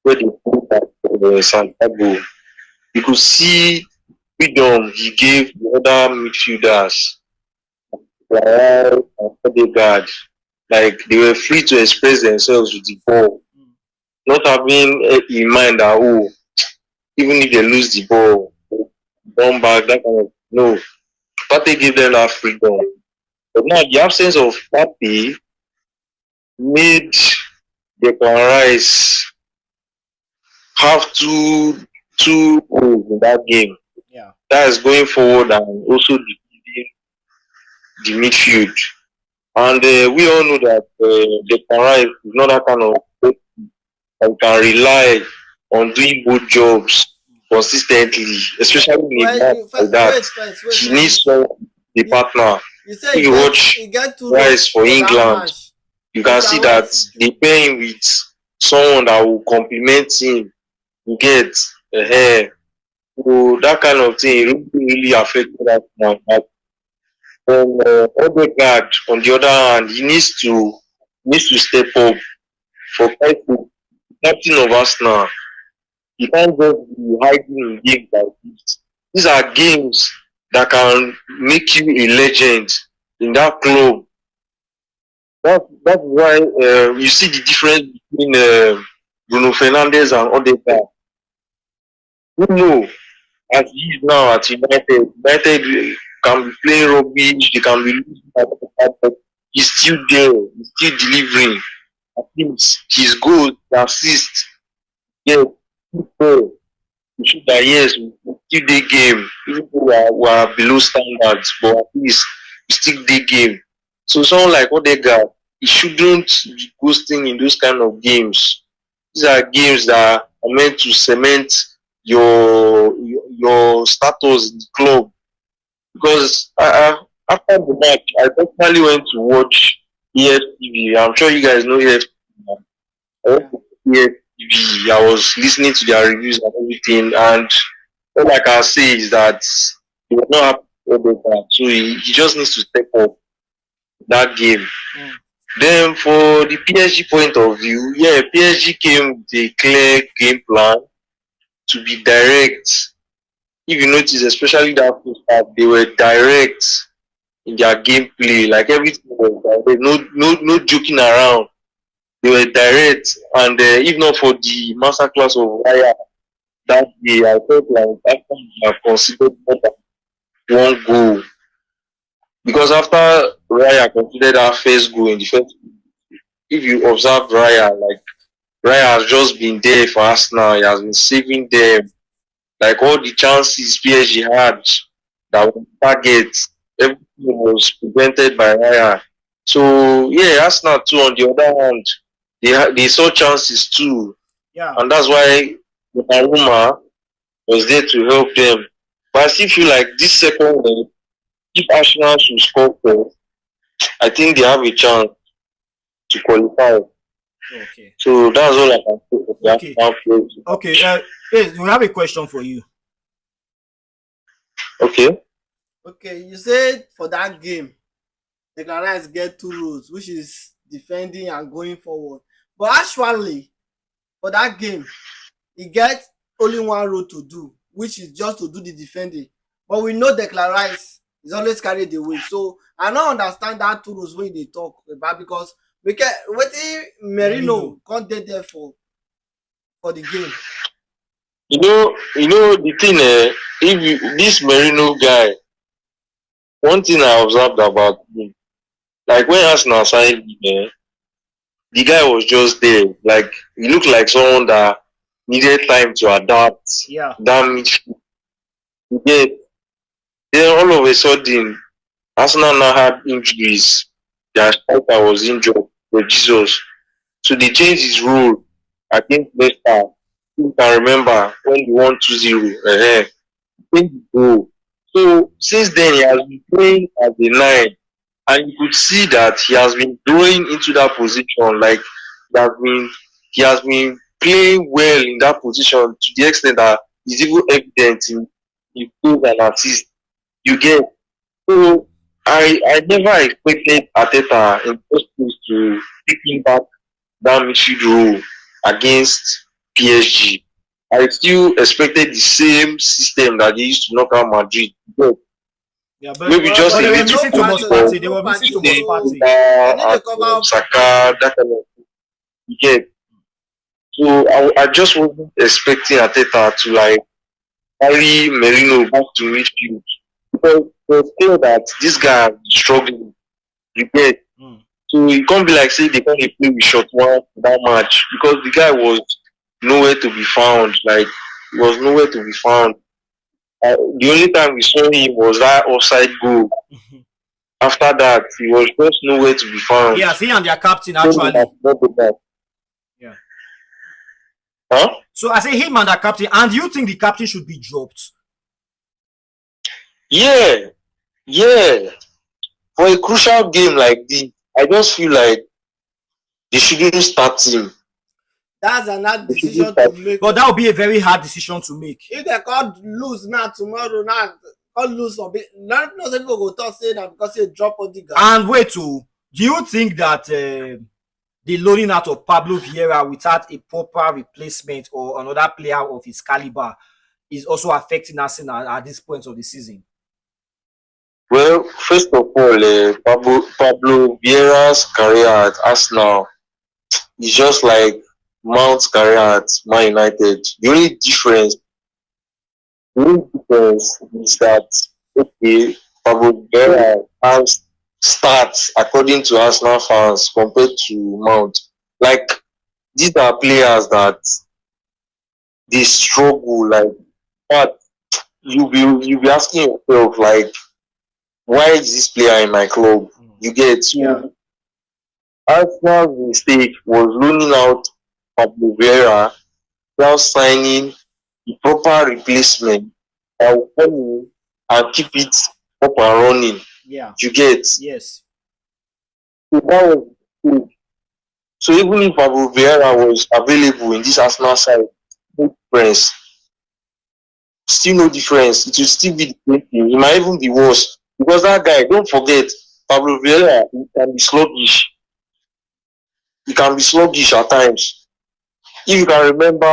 Speaker 4: where they put at Santiago, you could see freedom he gave the other midfielders, Lyle and Odegaard. Like they were free to express themselves with the ball, not having in mind that even if they lose the ball, come back, that kind of no. Partey gave them that freedom. But now the absence of Partey made Declan Rice have two goals in that game.
Speaker 1: Yeah.
Speaker 4: That is going forward and also defending the midfield. And we all know that Declan Rice is not that kind of coach that can rely on doing good jobs consistently, especially in a
Speaker 2: Well,
Speaker 4: match like that.
Speaker 2: wait
Speaker 4: He
Speaker 2: first.
Speaker 4: needs someone, the
Speaker 2: You,
Speaker 4: partner.
Speaker 2: you say
Speaker 4: If you watch
Speaker 2: he get two
Speaker 4: Rice
Speaker 2: roles
Speaker 4: for
Speaker 2: for that
Speaker 4: England,
Speaker 2: match.
Speaker 4: you can see
Speaker 2: Declan
Speaker 4: that
Speaker 2: Rice.
Speaker 4: they pair him with someone that will complement him. You get hair. So that kind of thing really affected that man. And Odegaard, on the other hand, he needs to step up for Kaifu, captain of Arsenal. You can't just be hiding in games like this. These are games that can make you a legend in that club. That's why you see the difference between Bruno Fernandes and Odegaard. You know, as he is now at United can be playing rubbish, they can be losing, but he's still there, he's still delivering. At least his goals, the assists, yes, he's there. We show that yes, we still dey game, even though we are below standards, but at least we still dey game. So someone like Odegaard, he shouldn't be ghosting in those kind of games. These are games that are meant to cement your status in the club. Because after the match, I personally went to watch EFTV. I'm sure you guys know EFTV. I went to EFTV. I was listening to their reviews and everything, and all I can say is that he was not happy with Odegaard. So he just needs to step up that game.
Speaker 1: Mm.
Speaker 4: Then for the PSG point of view, yeah, PSG came with a clear game plan to be direct. If you notice, especially that first half, they were direct in their gameplay. Like everything was direct, no joking around. They were direct, and if not for the masterclass of Raya that day, I felt like after they have considered more than one goal. Because after Raya considered that first goal in the first, if you observe Raya, like Raya has just been there for Arsenal. He has been saving them. Like all the chances PSG had that were targets, everything was prevented by Raya. So yeah, Arsenal too. On the other hand, they saw chances too,
Speaker 1: Yeah.
Speaker 4: and that's why Donnarumma was there to help them. But I still feel like this second leg, if Arsenal should score first, I think they have a chance to qualify.
Speaker 1: Okay.
Speaker 4: So that's all I can say for the
Speaker 1: Okay.
Speaker 4: Arsenal players.
Speaker 1: Okay. Hey, we have a question for you.
Speaker 4: Okay.
Speaker 2: Okay, you said for that game, Declan Rice get two roles, which is defending and going forward. But actually, for that game, he get only one role to do, which is just to do the defending. But we know Declan Rice is always carry the weight. So I don't understand that two roles wey dey talk about because because wetin
Speaker 1: Merino.
Speaker 2: Merino come dey there for the game.
Speaker 4: The thing, if this Merino guy, one thing I observed about him, like when Arsenal signed him, the guy was just there. Like he looked like someone that needed time to adapt.
Speaker 1: Yeah.
Speaker 4: Damage. Yeah. Then all of a sudden, Arsenal now had injuries. Their striker was injured, but Jesus. So they changed his role against Leicester. You can remember when they won 2-0. Changed his role. So since then he has been playing as a nine, and you could see that he has been growing into that position. Like he has been playing well in that position to the extent that it's even evident in goals and assists. You get. So I never expected Ateta in first place to taking back that midfield role against PSG. I still expected the same system that they used to knock out Madrid. But
Speaker 1: Yeah, but
Speaker 4: maybe just
Speaker 1: but
Speaker 4: a
Speaker 1: they were
Speaker 4: little
Speaker 1: missing
Speaker 2: No
Speaker 1: Thomas
Speaker 4: push
Speaker 2: pattern,
Speaker 4: for
Speaker 1: Partey. They
Speaker 2: no
Speaker 1: were missing
Speaker 2: pattern.
Speaker 1: Thomas
Speaker 4: the
Speaker 2: So
Speaker 1: Partey.
Speaker 2: they need to cover up for
Speaker 4: Saka, that kind of thing. You get. So I just wasn't expecting Ateta to like carry Merino back to midfield because it was clear that this guy is struggling. You get.
Speaker 1: Mm.
Speaker 4: So it can't be like say they can't play with shot one that match because the guy was nowhere to be found. Like he was nowhere to be found. The only time we saw him was that offside goal. After that, he was just nowhere to be found.
Speaker 1: Yes, he and their captain
Speaker 4: So they have
Speaker 1: actually.
Speaker 4: not done that.
Speaker 1: Yeah.
Speaker 4: Huh?
Speaker 1: So I say him and the captain. And do you think the captain should be dropped?
Speaker 4: Yeah, yeah. For a crucial game like this, I just feel like they shouldn't start him.
Speaker 2: that's another
Speaker 4: They shouldn't
Speaker 2: decision to
Speaker 4: start.
Speaker 2: make.
Speaker 1: But that would be a very hard decision to make.
Speaker 2: If they can't lose now tomorrow now can't lose some bit, not say people go talk say na because say drop Odegaard.
Speaker 1: And wait, do you think that the loaning out of Pablo Vieira without a proper replacement or another player of his caliber is also affecting Arsenal at this point of the season?
Speaker 4: Well, first of all, Pablo Vieira's career at Arsenal is just like Mount's career at Man United. The only difference is that okay, Pablo Vieira has stats according to Arsenal fans compared to Mount. Like these are players that they struggle. Like, but you be asking yourself like, why is this player in my club? You get. So
Speaker 1: Yeah.
Speaker 4: Arsenal's mistake was loaning out Pablo Vieira without signing the proper replacement that will come in and keep it up and running.
Speaker 1: Yeah.
Speaker 4: You get.
Speaker 1: Yes.
Speaker 4: So that was the mistake. So even if Pablo Vieira was available in this Arsenal side, no difference. Still no difference. It will still be the same thing. It might even be worse. Because that guy, don't forget, Pablo Vieira, he can be sluggish. He can be sluggish at times. If you can remember,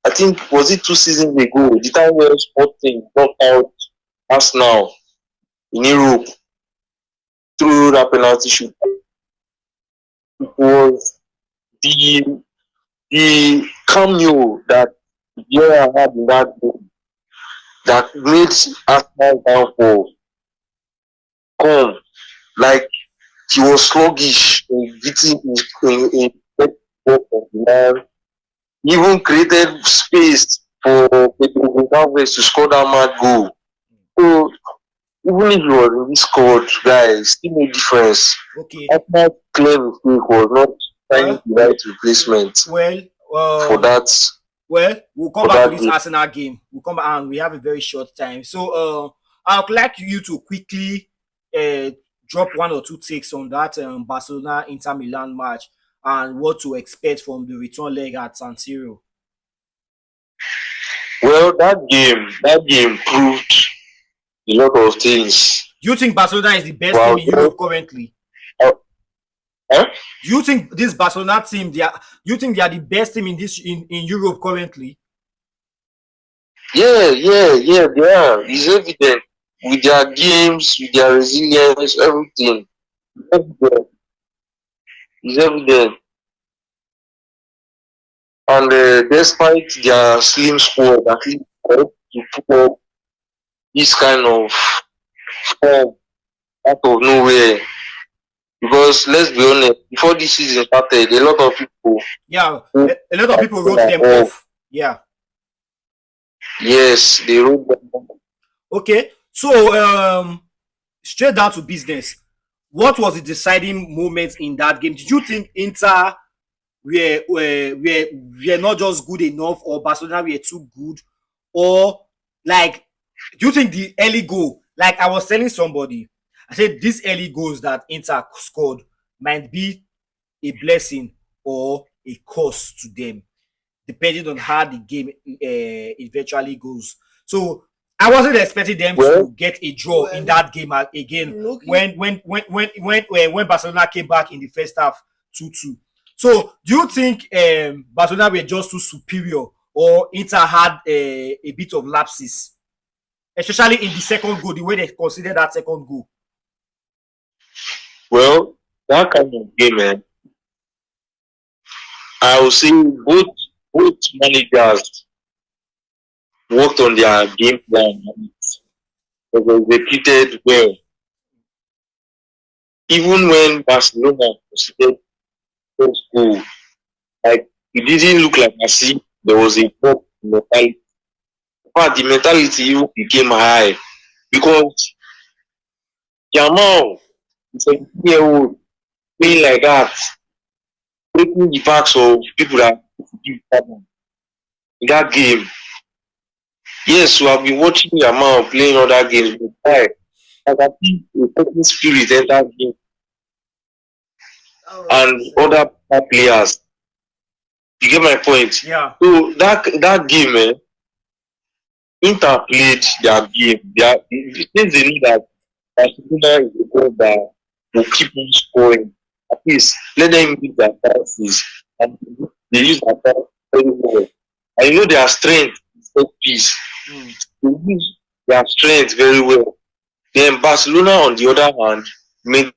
Speaker 4: I think was it 2 seasons ago, the time when Sporting knocked out Arsenal in Europe through that penalty shoot. It was the cameo that Vieira had in that game that made Arsenal downfall come. Like he was sluggish in beating in from the man. He even created space for Pedro Gonçalves to score that mad goal. So even if he was in this squad, guys, still no difference.
Speaker 1: Okay.
Speaker 4: Arsenal's clear mistake was not finding the right replacement for that.
Speaker 1: Well, we'll come
Speaker 4: For
Speaker 1: back
Speaker 4: that
Speaker 1: to this
Speaker 4: game.
Speaker 1: Arsenal game. We'll come back and we have a very short time. So I would like you to quickly drop one or two takes on that Barcelona Inter Milan match and what to expect from the return leg at San Siro.
Speaker 4: Well, that game proved a lot of things.
Speaker 1: Do you think Barcelona is the best
Speaker 4: Well,
Speaker 1: team in Europe currently?
Speaker 4: Huh?
Speaker 1: Do you think this Barcelona team you think they are the best team in Europe currently?
Speaker 4: Yeah, they are. It's evident with their games, with their resilience, everything. Evident. It's evident. And despite their slim squad, at least they hope to put up this kind of form out of nowhere. Because let's be honest, before this season started, a lot of people
Speaker 1: Yeah,
Speaker 4: who
Speaker 1: a lot of people wrote
Speaker 4: Barcelona
Speaker 1: them
Speaker 4: off.
Speaker 1: off. Yeah.
Speaker 4: Yes, they wrote them off.
Speaker 1: Okay. So straight down to business. What was the deciding moment in that game? Did you think Inter were not just good enough, or Barcelona were too good, or like, do you think the early goal, like I was telling somebody, I said these early goals that Inter scored might be a blessing or a curse to them, depending on how the game eventually goes. So I wasn't expecting them
Speaker 4: Well,
Speaker 1: to get a draw in
Speaker 2: Well,
Speaker 1: that game again
Speaker 2: looking
Speaker 1: when Barcelona came back in the first half 2-2. So do you think Barcelona were just too superior, or Inter had a bit of lapses, especially in the second goal, the way they considered that second goal?
Speaker 4: well, that kind of game, man. I would say both managers worked on their game plan and it was executed well. Even when Barcelona considered first goal, like it didn't look like as if there was a drop in mentality. In fact, the mentality even became high because Jamal, the 17-year-old, playing like that, breaking the backs of people that give in that game. Yes, we have been watching Jamal playing other games, but why? Like I think a certain spirit entered him
Speaker 2: that was
Speaker 4: and other players. You get my point?
Speaker 1: Yeah.
Speaker 4: So that game, Inter played their game. Since they knew that Barcelona is the goal that will keep on scoring, at least let them use their chances. And they use their chances very well. And you know their strength is set piece.
Speaker 1: Mm.
Speaker 4: They use their strength very well. Then Barcelona, on the other hand, maintain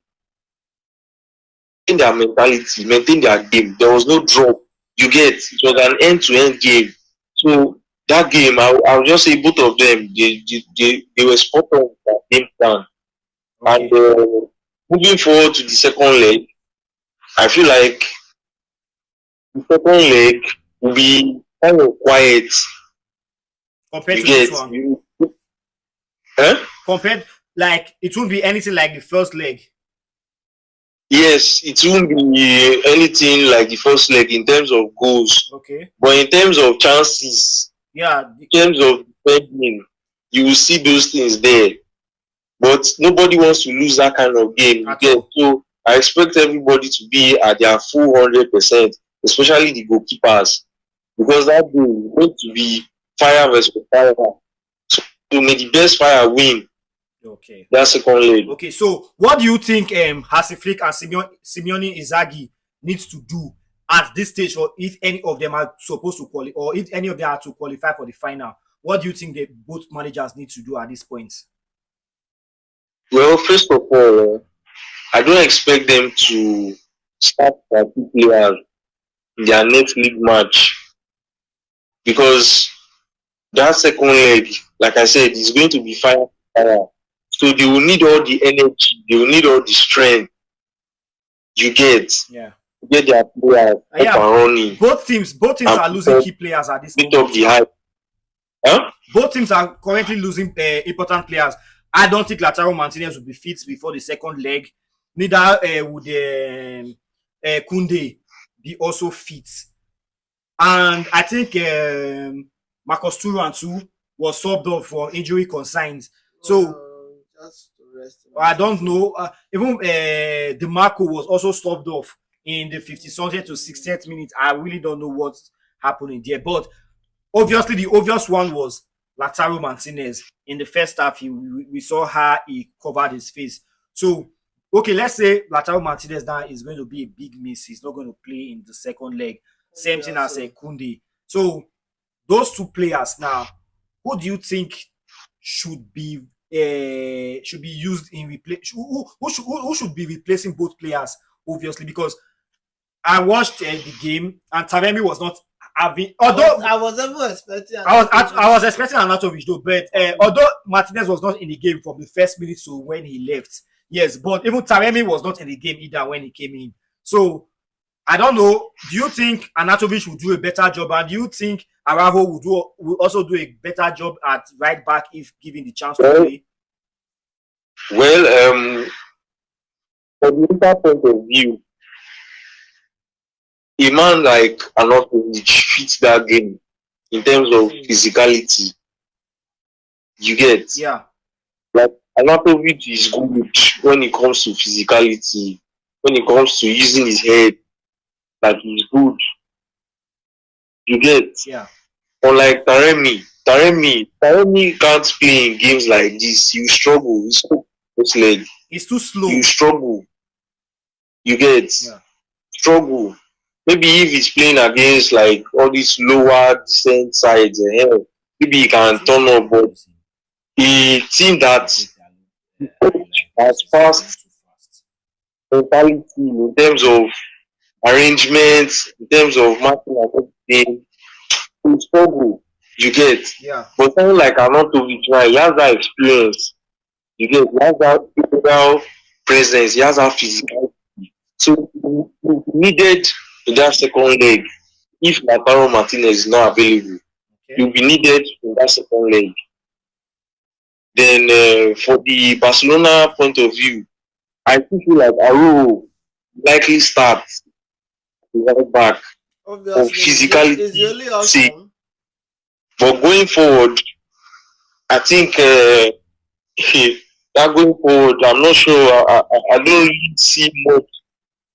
Speaker 4: their mentality, maintain their game. There was no drop. You get it was an end-to-end game. So that game, I'll just say both of them, they were spot on with their game plan. And
Speaker 1: Okay.
Speaker 4: moving forward to the second leg, I feel like the second leg will be kind of quiet.
Speaker 1: Compared
Speaker 4: You
Speaker 1: to this
Speaker 4: get
Speaker 1: one,
Speaker 4: you, eh?
Speaker 1: compared, like it won't be anything like the first leg.
Speaker 4: Yes, it won't be anything like the first leg in terms of goals,
Speaker 1: Okay.
Speaker 4: but in terms of chances,
Speaker 1: Yeah.
Speaker 4: in terms of defending, you will see those things there. But nobody wants to lose that kind of game. You
Speaker 1: At
Speaker 4: get
Speaker 1: all.
Speaker 4: so I expect everybody to be at their full 100%, especially the goalkeepers, because that game is going to be fire versus fire. So may the best fire win
Speaker 1: Okay.
Speaker 4: that second leg.
Speaker 1: Okay, so what do you think Hansi Flick and Simeone Inzaghi needs to do at this stage, or if any of them are supposed to qualify, or if any of them are to qualify for the final? What do you think they both managers need to do at this point?
Speaker 4: Well, first of all, I don't expect them to start their two players in their next league match because that second leg, like I said, is going to be fire. Fire. So they will need all the energy, they will need all the strength you get
Speaker 1: Yeah.
Speaker 4: to get their players up and
Speaker 1: Yeah,
Speaker 4: running
Speaker 1: both teams
Speaker 4: and
Speaker 1: are losing key players at this
Speaker 4: beat up
Speaker 1: moment.
Speaker 4: the hype. Huh?
Speaker 1: Both teams are currently losing important players. I don't think Lautaro Martinez will be fit before the second leg. Neither would Kunde be also fit. And I think Marcus Thuram too was subbed off for injury concerns. So
Speaker 2: just to rest him
Speaker 1: I
Speaker 2: out.
Speaker 1: don't know. Even DeMarco was also subbed off in the 50th to 60th minute. I really don't know what's happening there. But obviously, the obvious one was Lautaro Martinez. In the first half, we saw how he covered his face. So, okay, let's say Lautaro Martinez now is going to be a big miss. He's not going to play in the second leg. Same thing as Kunde. So, those two players now, who do you think should be used in replace? Who should be replacing both players? Obviously, because I watched the game, and Taremi was not having. Although
Speaker 2: I was even expecting.
Speaker 1: I was expecting Anatovic though, but although Martinez was not in the game from the first minute to when he left, yes, but even Taremi was not in the game either when he came in. So I don't know. Do you think Anatovic will do a better job, and do you think Aravo will also do a better job at right back if given the chance to
Speaker 4: Well,
Speaker 1: play?
Speaker 4: well, from the Inter point of view, a man like Arnautovic fits that game in terms of physicality. You get
Speaker 1: Yeah,
Speaker 4: like Arnautovic is good when it comes to physicality, when it comes to using his head. Like he's good. You get
Speaker 1: yeah.
Speaker 4: unlike Taremi can't play in games like this. You struggle. He's so first leg.
Speaker 1: It's too
Speaker 4: You
Speaker 1: slow.
Speaker 4: struggle. You get
Speaker 1: Yeah.
Speaker 4: struggle. Maybe if he's playing against like all these lower descent sides, maybe he can turn up. But a team that has fast mentality in terms of arrangement, in terms of marking and everything, he struggle. You get.
Speaker 1: Yeah.
Speaker 4: But someone like Arnautovic now, he has that experience. You get. He has that physical presence. He has that physical. So he needed in that second leg. If Lautaro Martinez is not available,
Speaker 1: Okay.
Speaker 4: he'll be needed in that second leg. Then for the Barcelona point of view, I feel like Aru likely start right back for
Speaker 2: Obviously, it's the
Speaker 4: physicality
Speaker 2: only
Speaker 4: sake.
Speaker 2: option.
Speaker 4: But going forward, I think that going forward, I'm not sure. I don't really see much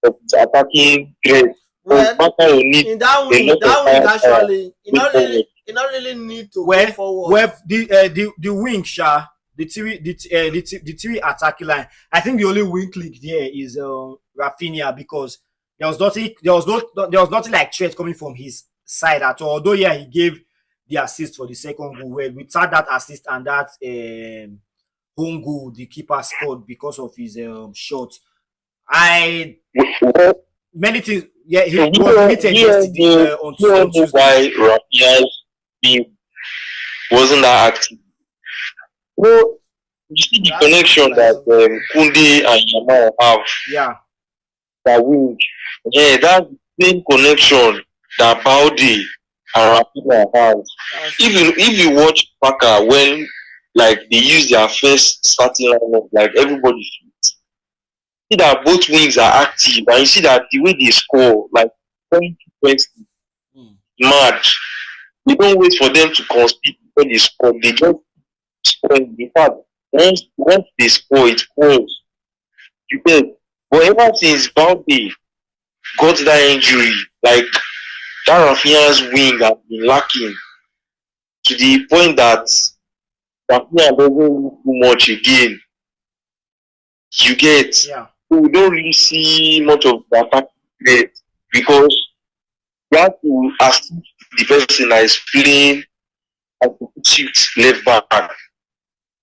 Speaker 4: of his attacking threat. So
Speaker 2: Well,
Speaker 4: Barca will need
Speaker 2: in that
Speaker 4: a
Speaker 2: wing,
Speaker 4: lot of firepower
Speaker 2: actually,
Speaker 4: going forward.
Speaker 2: you not really need to
Speaker 1: Well,
Speaker 2: go forward.
Speaker 1: well, the wing, Sha, the three attacking line. I think the only weak link there is Rafinha, because there was nothing like threat coming from his side at all. Although yeah, he gave the assist for the second goal. Well, without that assist and that home goal, the keeper scored because of his shot. I
Speaker 4: Well,
Speaker 1: Many things. Yeah, he
Speaker 4: so
Speaker 1: was limited yesterday
Speaker 4: you all
Speaker 1: on
Speaker 4: know
Speaker 1: Tuesday.
Speaker 4: why Rafinha's team wasn't that active. Well, you see the
Speaker 2: That's
Speaker 4: connection
Speaker 2: like
Speaker 4: that Kunde and Yamal have,
Speaker 1: Yeah,
Speaker 4: that wing. Yeah, that's the same connection that Balde and Rafinha has. If you watch Barca when like they use their first starting lineup, like everybody see that both wings are active, and you see that the way they score, like 2020, mad. They don't wait for them to concede before they score. They just score. In fact, once they score, it scores. You get. But ever since Balde got that injury, like that Rafinha's wing has been lacking to the point that Rafinha doesn't do much again. You get.
Speaker 1: yeah,
Speaker 4: So we don't really see much of the attack threat because you have to assist the person that is playing as a shift left back.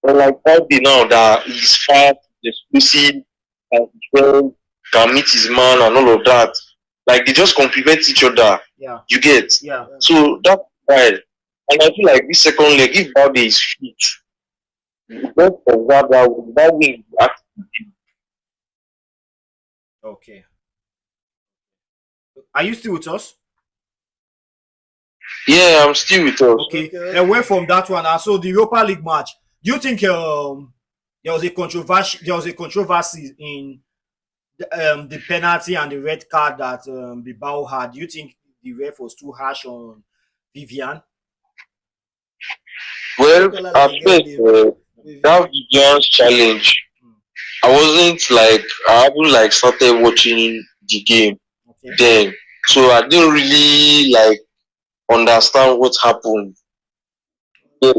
Speaker 4: But like Balde now that he's fast, explosive, and strong, can meet his man and all of that. Like they just complement each other.
Speaker 1: yeah,
Speaker 4: You get.
Speaker 1: yeah.
Speaker 4: So that's why. And I feel like this second leg, if Balde is fit, just observe that wing active.
Speaker 1: Okay. Are you still with us?
Speaker 4: Yeah, I'm still with us.
Speaker 1: Okay. Away from that one, so the Europa League match. Do you think there was a controversy in the penalty and the red card that Bilbao had? Do you think the ref was too harsh on Vivian?
Speaker 4: Well, at first, that Vivian's challenge, I wasn't like, I haven't like started watching the game
Speaker 1: Okay.
Speaker 4: then. So I didn't really like understand what happened. Yeah.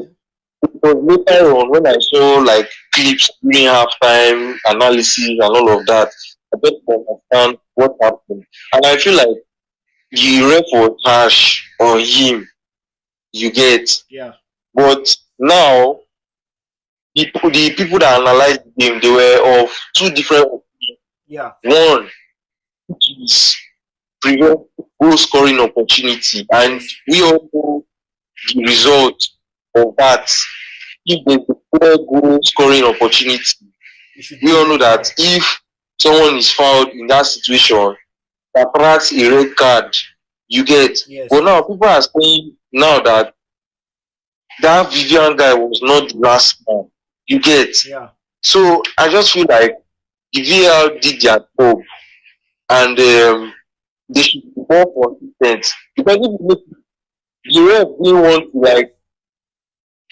Speaker 4: Because later on, when I saw like clips during halftime analysis and all of that, I got to understand what happened. And I feel like the ref was harsh on him, you get.
Speaker 1: Yeah.
Speaker 4: But now, the people that analyzed the game, they were of two different opinions.
Speaker 1: Yeah.
Speaker 4: One, which is prevent goal scoring opportunity. And
Speaker 1: Yes.
Speaker 4: we all know the result of that. If there's a poor goal scoring opportunity,
Speaker 1: It should
Speaker 4: we
Speaker 1: be a
Speaker 4: all know
Speaker 1: red card.
Speaker 4: that if someone is fouled in that situation, that attracts a red card, you get. But
Speaker 1: Yes.
Speaker 4: now people are saying now that that Vivian guy was not the last man. You get.
Speaker 1: Yeah.
Speaker 4: So I just feel like the VAR did their job, and they should be more consistent. Because if you look, the ref didn't want to like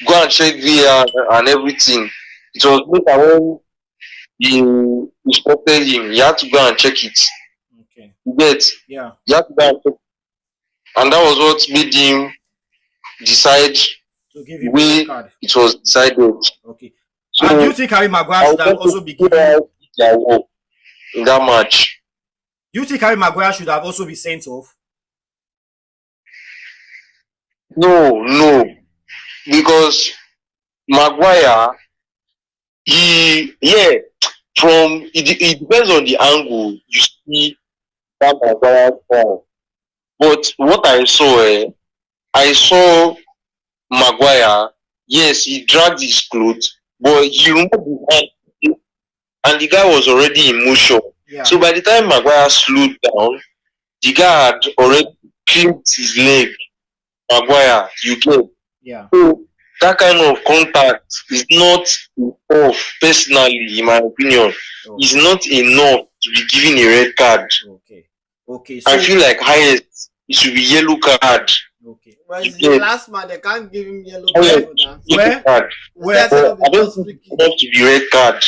Speaker 4: go and check VAR and everything. It was later when he instructed him, he had to go and check it.
Speaker 1: Okay.
Speaker 4: You get.
Speaker 1: Yeah.
Speaker 4: He had to go and check it. And that was what made him decide
Speaker 1: To give
Speaker 4: the
Speaker 1: him a red
Speaker 4: way
Speaker 1: card.
Speaker 4: it was decided.
Speaker 1: Okay. And do you
Speaker 4: So
Speaker 1: think Harry Maguire
Speaker 4: I
Speaker 1: should
Speaker 4: would
Speaker 1: have
Speaker 4: want to
Speaker 1: also be
Speaker 4: see
Speaker 1: given?
Speaker 4: how their work in that match.
Speaker 1: Do you think Harry Maguire should have also been sent off?
Speaker 4: No, no, because Maguire, he yeah, from it depends on the angle you see that Maguire from. But what I saw, I saw Maguire. Yes, he dragged his clothes, but he removed his hand, and the guy was already in motion.
Speaker 1: Yeah.
Speaker 4: So by the time Maguire slowed down, the guy had already clipped his leg. Maguire, you get.
Speaker 1: Yeah.
Speaker 4: So that kind of contact is not enough, personally, in my opinion. Is
Speaker 1: Okay.
Speaker 4: not enough to be given a red card.
Speaker 1: Okay. Okay.
Speaker 4: I
Speaker 1: So
Speaker 4: feel like highest it should be yellow card.
Speaker 1: okay.
Speaker 2: But
Speaker 4: You
Speaker 2: it's the
Speaker 4: get
Speaker 2: last man, they can't give him yellow
Speaker 4: highest
Speaker 2: card
Speaker 1: Where
Speaker 2: for that.
Speaker 4: yellow
Speaker 1: where
Speaker 4: card.
Speaker 1: where
Speaker 2: Instead set
Speaker 4: But
Speaker 2: up
Speaker 4: I
Speaker 2: a
Speaker 4: don't
Speaker 2: just
Speaker 4: think
Speaker 2: free
Speaker 4: it's
Speaker 2: kick.
Speaker 4: enough to be red card.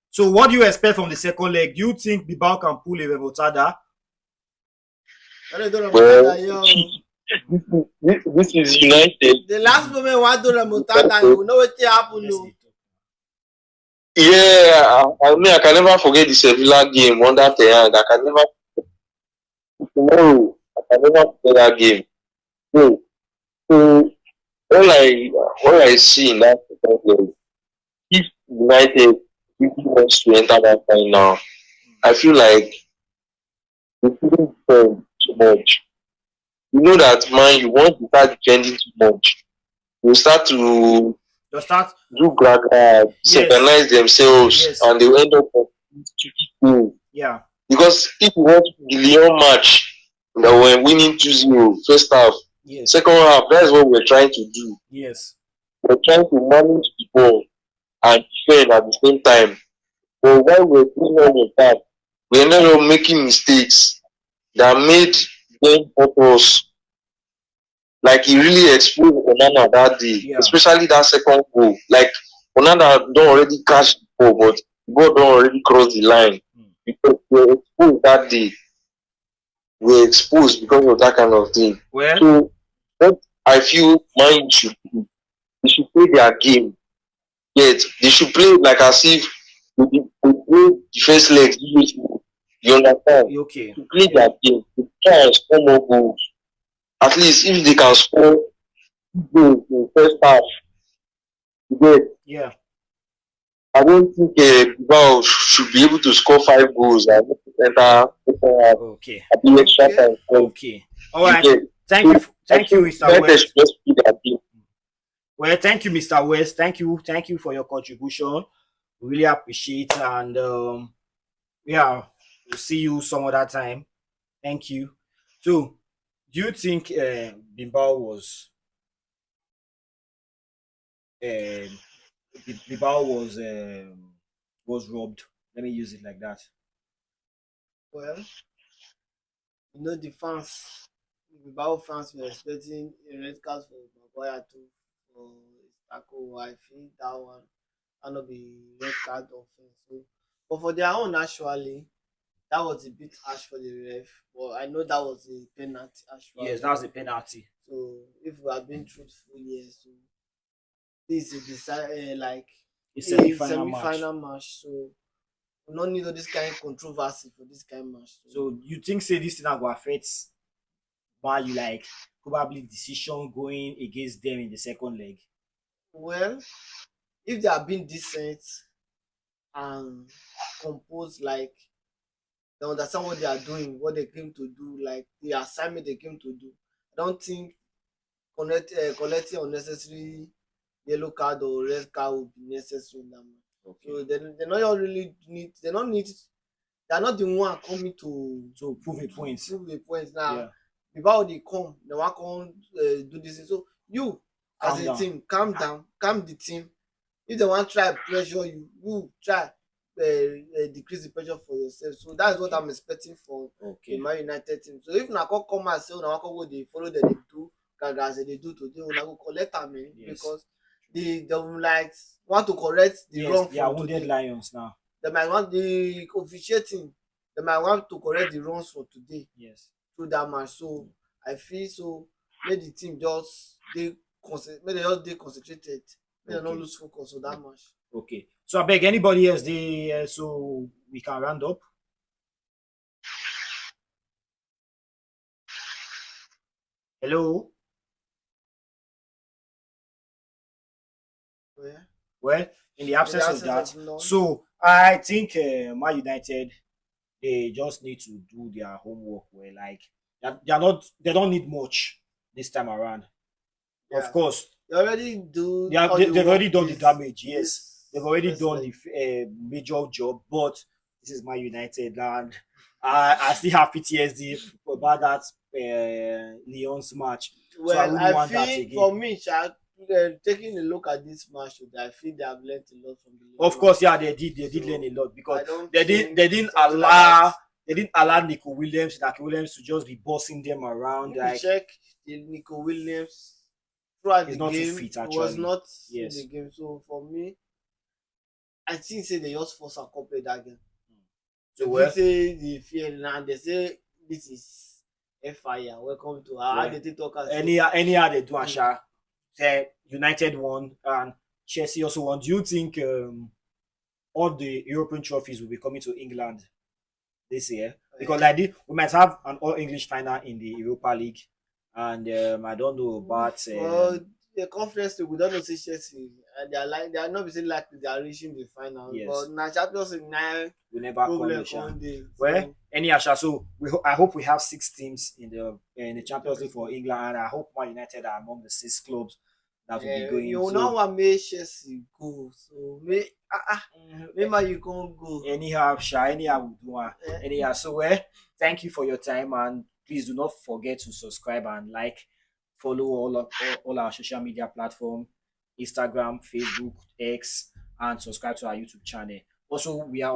Speaker 1: so what do you expect from the second leg? Do you think Bilbao can pull a remontada?
Speaker 2: I don't know
Speaker 4: Well,
Speaker 2: Remontada, yo.
Speaker 4: this is United.
Speaker 2: The last moment one do Remontada, you will know what happen. No.
Speaker 4: Yeah, I mean, I can never forget the Sevilla game under Ten Hag. I can never tomorrow. I can never forget that game. So, so all I see in that second leg, if United really wants to enter that final, I feel like they shouldn't defend too much. You know that man, you want to start defending too much. You start to
Speaker 1: Just start.
Speaker 4: do
Speaker 1: Yes.
Speaker 4: synchronize themselves,
Speaker 1: Yes.
Speaker 4: and they will end up on 2-2.
Speaker 1: Yeah.
Speaker 4: Because if you watch the Lyon match that we're winning 2-0 first half,
Speaker 1: Yes.
Speaker 4: second half, that's what we're trying to do.
Speaker 1: Yes.
Speaker 4: We're trying to manage the ball and defend at the same time. But while we're doing all of that, we ended up making mistakes that made them hurt us. Like he really exposed Onana that day,
Speaker 1: Yeah.
Speaker 4: especially that second goal. Like Onana don't already catch the ball, but the ball don't already cross the line.
Speaker 1: Mm.
Speaker 4: Because we were exposed that day. We were exposed because of that kind of thing.
Speaker 1: Well,
Speaker 4: So what I feel mine should do, they should play their game. Yet they should play like as if we play the first leg. You understand?
Speaker 1: okay.
Speaker 4: To play their game, to try and score more goals. At least if they can score goals in the first half, then
Speaker 1: Yeah.
Speaker 4: I don't think Bilbao should be able to score 5 goals and enter second half
Speaker 1: Okay.
Speaker 4: at the extra
Speaker 2: Okay.
Speaker 4: time.
Speaker 1: Okay. All
Speaker 4: You
Speaker 1: right.
Speaker 4: get.
Speaker 1: Thank you.
Speaker 4: So I
Speaker 1: Thank you,
Speaker 4: think
Speaker 1: Mr.
Speaker 4: United
Speaker 1: West.
Speaker 4: should just play their game.
Speaker 1: Well, thank you, Mr. West. Thank you. Thank you for your contribution. We really appreciate it. And yeah, we'll see you some other time. Thank you. So, do you think Bilbao uh, was robbed? Let me use it like that.
Speaker 2: Well, you know the fans, the Bilbao fans were expecting a red card for Maguire too for his tackle. I think that one cannot be red card offense. So, but for their own actually, that was a bit harsh for the ref. But I know that was a penalty
Speaker 1: Yes,
Speaker 2: actually.
Speaker 1: that's a penalty.
Speaker 2: So if we have been truthful here, so this is a like
Speaker 1: A
Speaker 2: a
Speaker 1: semi-final match.
Speaker 2: semi-final match. So we no need all this kind of controversy for this kind of match. So
Speaker 1: So you think say this thing go affect why you like probably decision going against them in the second leg?
Speaker 2: well, if they have been decent and composed like They understand what they are doing, what they came to do, like the assignment they came to do. I don't think collecting unnecessary yellow card or red card would be necessary in that match.
Speaker 1: Okay.
Speaker 2: So they not really need they don't need they are not the one coming to
Speaker 1: So prove a point.
Speaker 2: prove a point now.
Speaker 1: Yeah.
Speaker 2: Before they come, they wan come do this thing. So you as
Speaker 1: Calm
Speaker 2: a
Speaker 1: down.
Speaker 2: team, calm down, calm the team. If they wan try pressure you, you try decrease the pressure for yourself. So that's what I'm expecting for the
Speaker 1: Okay.
Speaker 2: Man United team. So if una come out say una wan come go dey follow dem dey do gaga as dem dey do today, una go collect am
Speaker 1: Yes.
Speaker 2: because they will like want to correct the
Speaker 1: Yes,
Speaker 2: wrong
Speaker 1: they are
Speaker 2: from
Speaker 1: wounded
Speaker 2: today.
Speaker 1: lions now.
Speaker 2: They might want the officiating, they might want to correct the wrongs for today
Speaker 1: Yes.
Speaker 2: through that match. So I feel so make the team just make dem just dey concentrated, make dem no
Speaker 1: Okay.
Speaker 2: lose focus on that match.
Speaker 1: Okay. So I beg anybody else they so we can round up. Hello.
Speaker 2: Yeah.
Speaker 1: Well, in the
Speaker 2: In
Speaker 1: absence
Speaker 2: the
Speaker 1: of
Speaker 2: absence
Speaker 1: that,
Speaker 2: of none.
Speaker 1: so I think Man United they just need to do their homework well. Like they don't need much this time around. Of
Speaker 2: Yeah.
Speaker 1: course,
Speaker 2: You already do all the
Speaker 1: they've already
Speaker 2: work
Speaker 1: done the damage. Yes, they've already
Speaker 2: first
Speaker 1: done
Speaker 2: leg.
Speaker 1: the major job. But this is my United, and I still have PTSD about that Lyon's match. So I
Speaker 2: Well,
Speaker 1: wouldn't
Speaker 2: I
Speaker 1: want that
Speaker 2: feel
Speaker 1: again.
Speaker 2: for me, taking a look at this match today, I feel they have learned a lot from the
Speaker 1: Of
Speaker 2: Lyon
Speaker 1: course,
Speaker 2: match.
Speaker 1: yeah, they did. They did
Speaker 2: So
Speaker 1: learn a lot because
Speaker 2: I don't
Speaker 1: they
Speaker 2: think
Speaker 1: didn't
Speaker 2: something like that.
Speaker 1: they didn't allow Nico Williams to just be bossing them around.
Speaker 2: If you
Speaker 1: Like
Speaker 2: check the Nico Williams throughout
Speaker 1: he's
Speaker 2: the
Speaker 1: not too
Speaker 2: game,
Speaker 1: fit
Speaker 2: he was
Speaker 1: actually.
Speaker 2: not in
Speaker 1: Yes.
Speaker 2: the game. So for me, I think say they just force am come play that game.
Speaker 1: So
Speaker 2: They
Speaker 1: well,
Speaker 2: fit say the fear now. They say this is fire. Welcome to how
Speaker 1: well
Speaker 2: they take talk and say
Speaker 1: anyhow they do, Asha. United won and Chelsea also won. Do you think all the European trophies will be coming to England this year? Because like this, we might have an all English final in the Europa League, and I don't know about
Speaker 2: for the conference league we don know say Chelsea and they are not be say likely they are reaching the final
Speaker 1: yes,
Speaker 2: but na Champions League na
Speaker 1: we never come
Speaker 2: problem
Speaker 1: Sha.
Speaker 2: come dey.
Speaker 1: Well,
Speaker 2: So
Speaker 1: any Asha, so I hope we have 6 teams in the Champions League for England, and I hope Man United are among the 6 clubs that will be going.
Speaker 2: you no
Speaker 1: So
Speaker 2: wan make Chelsea go so make Man U come go.
Speaker 1: anyhow, Sha, anyhow we do one.
Speaker 2: Eh,
Speaker 1: Anyhow, so thank you for your time, and please do not forget to subscribe and like, follow all our social media platform, Instagram, Facebook, X, and subscribe to our YouTube channel. Also, we are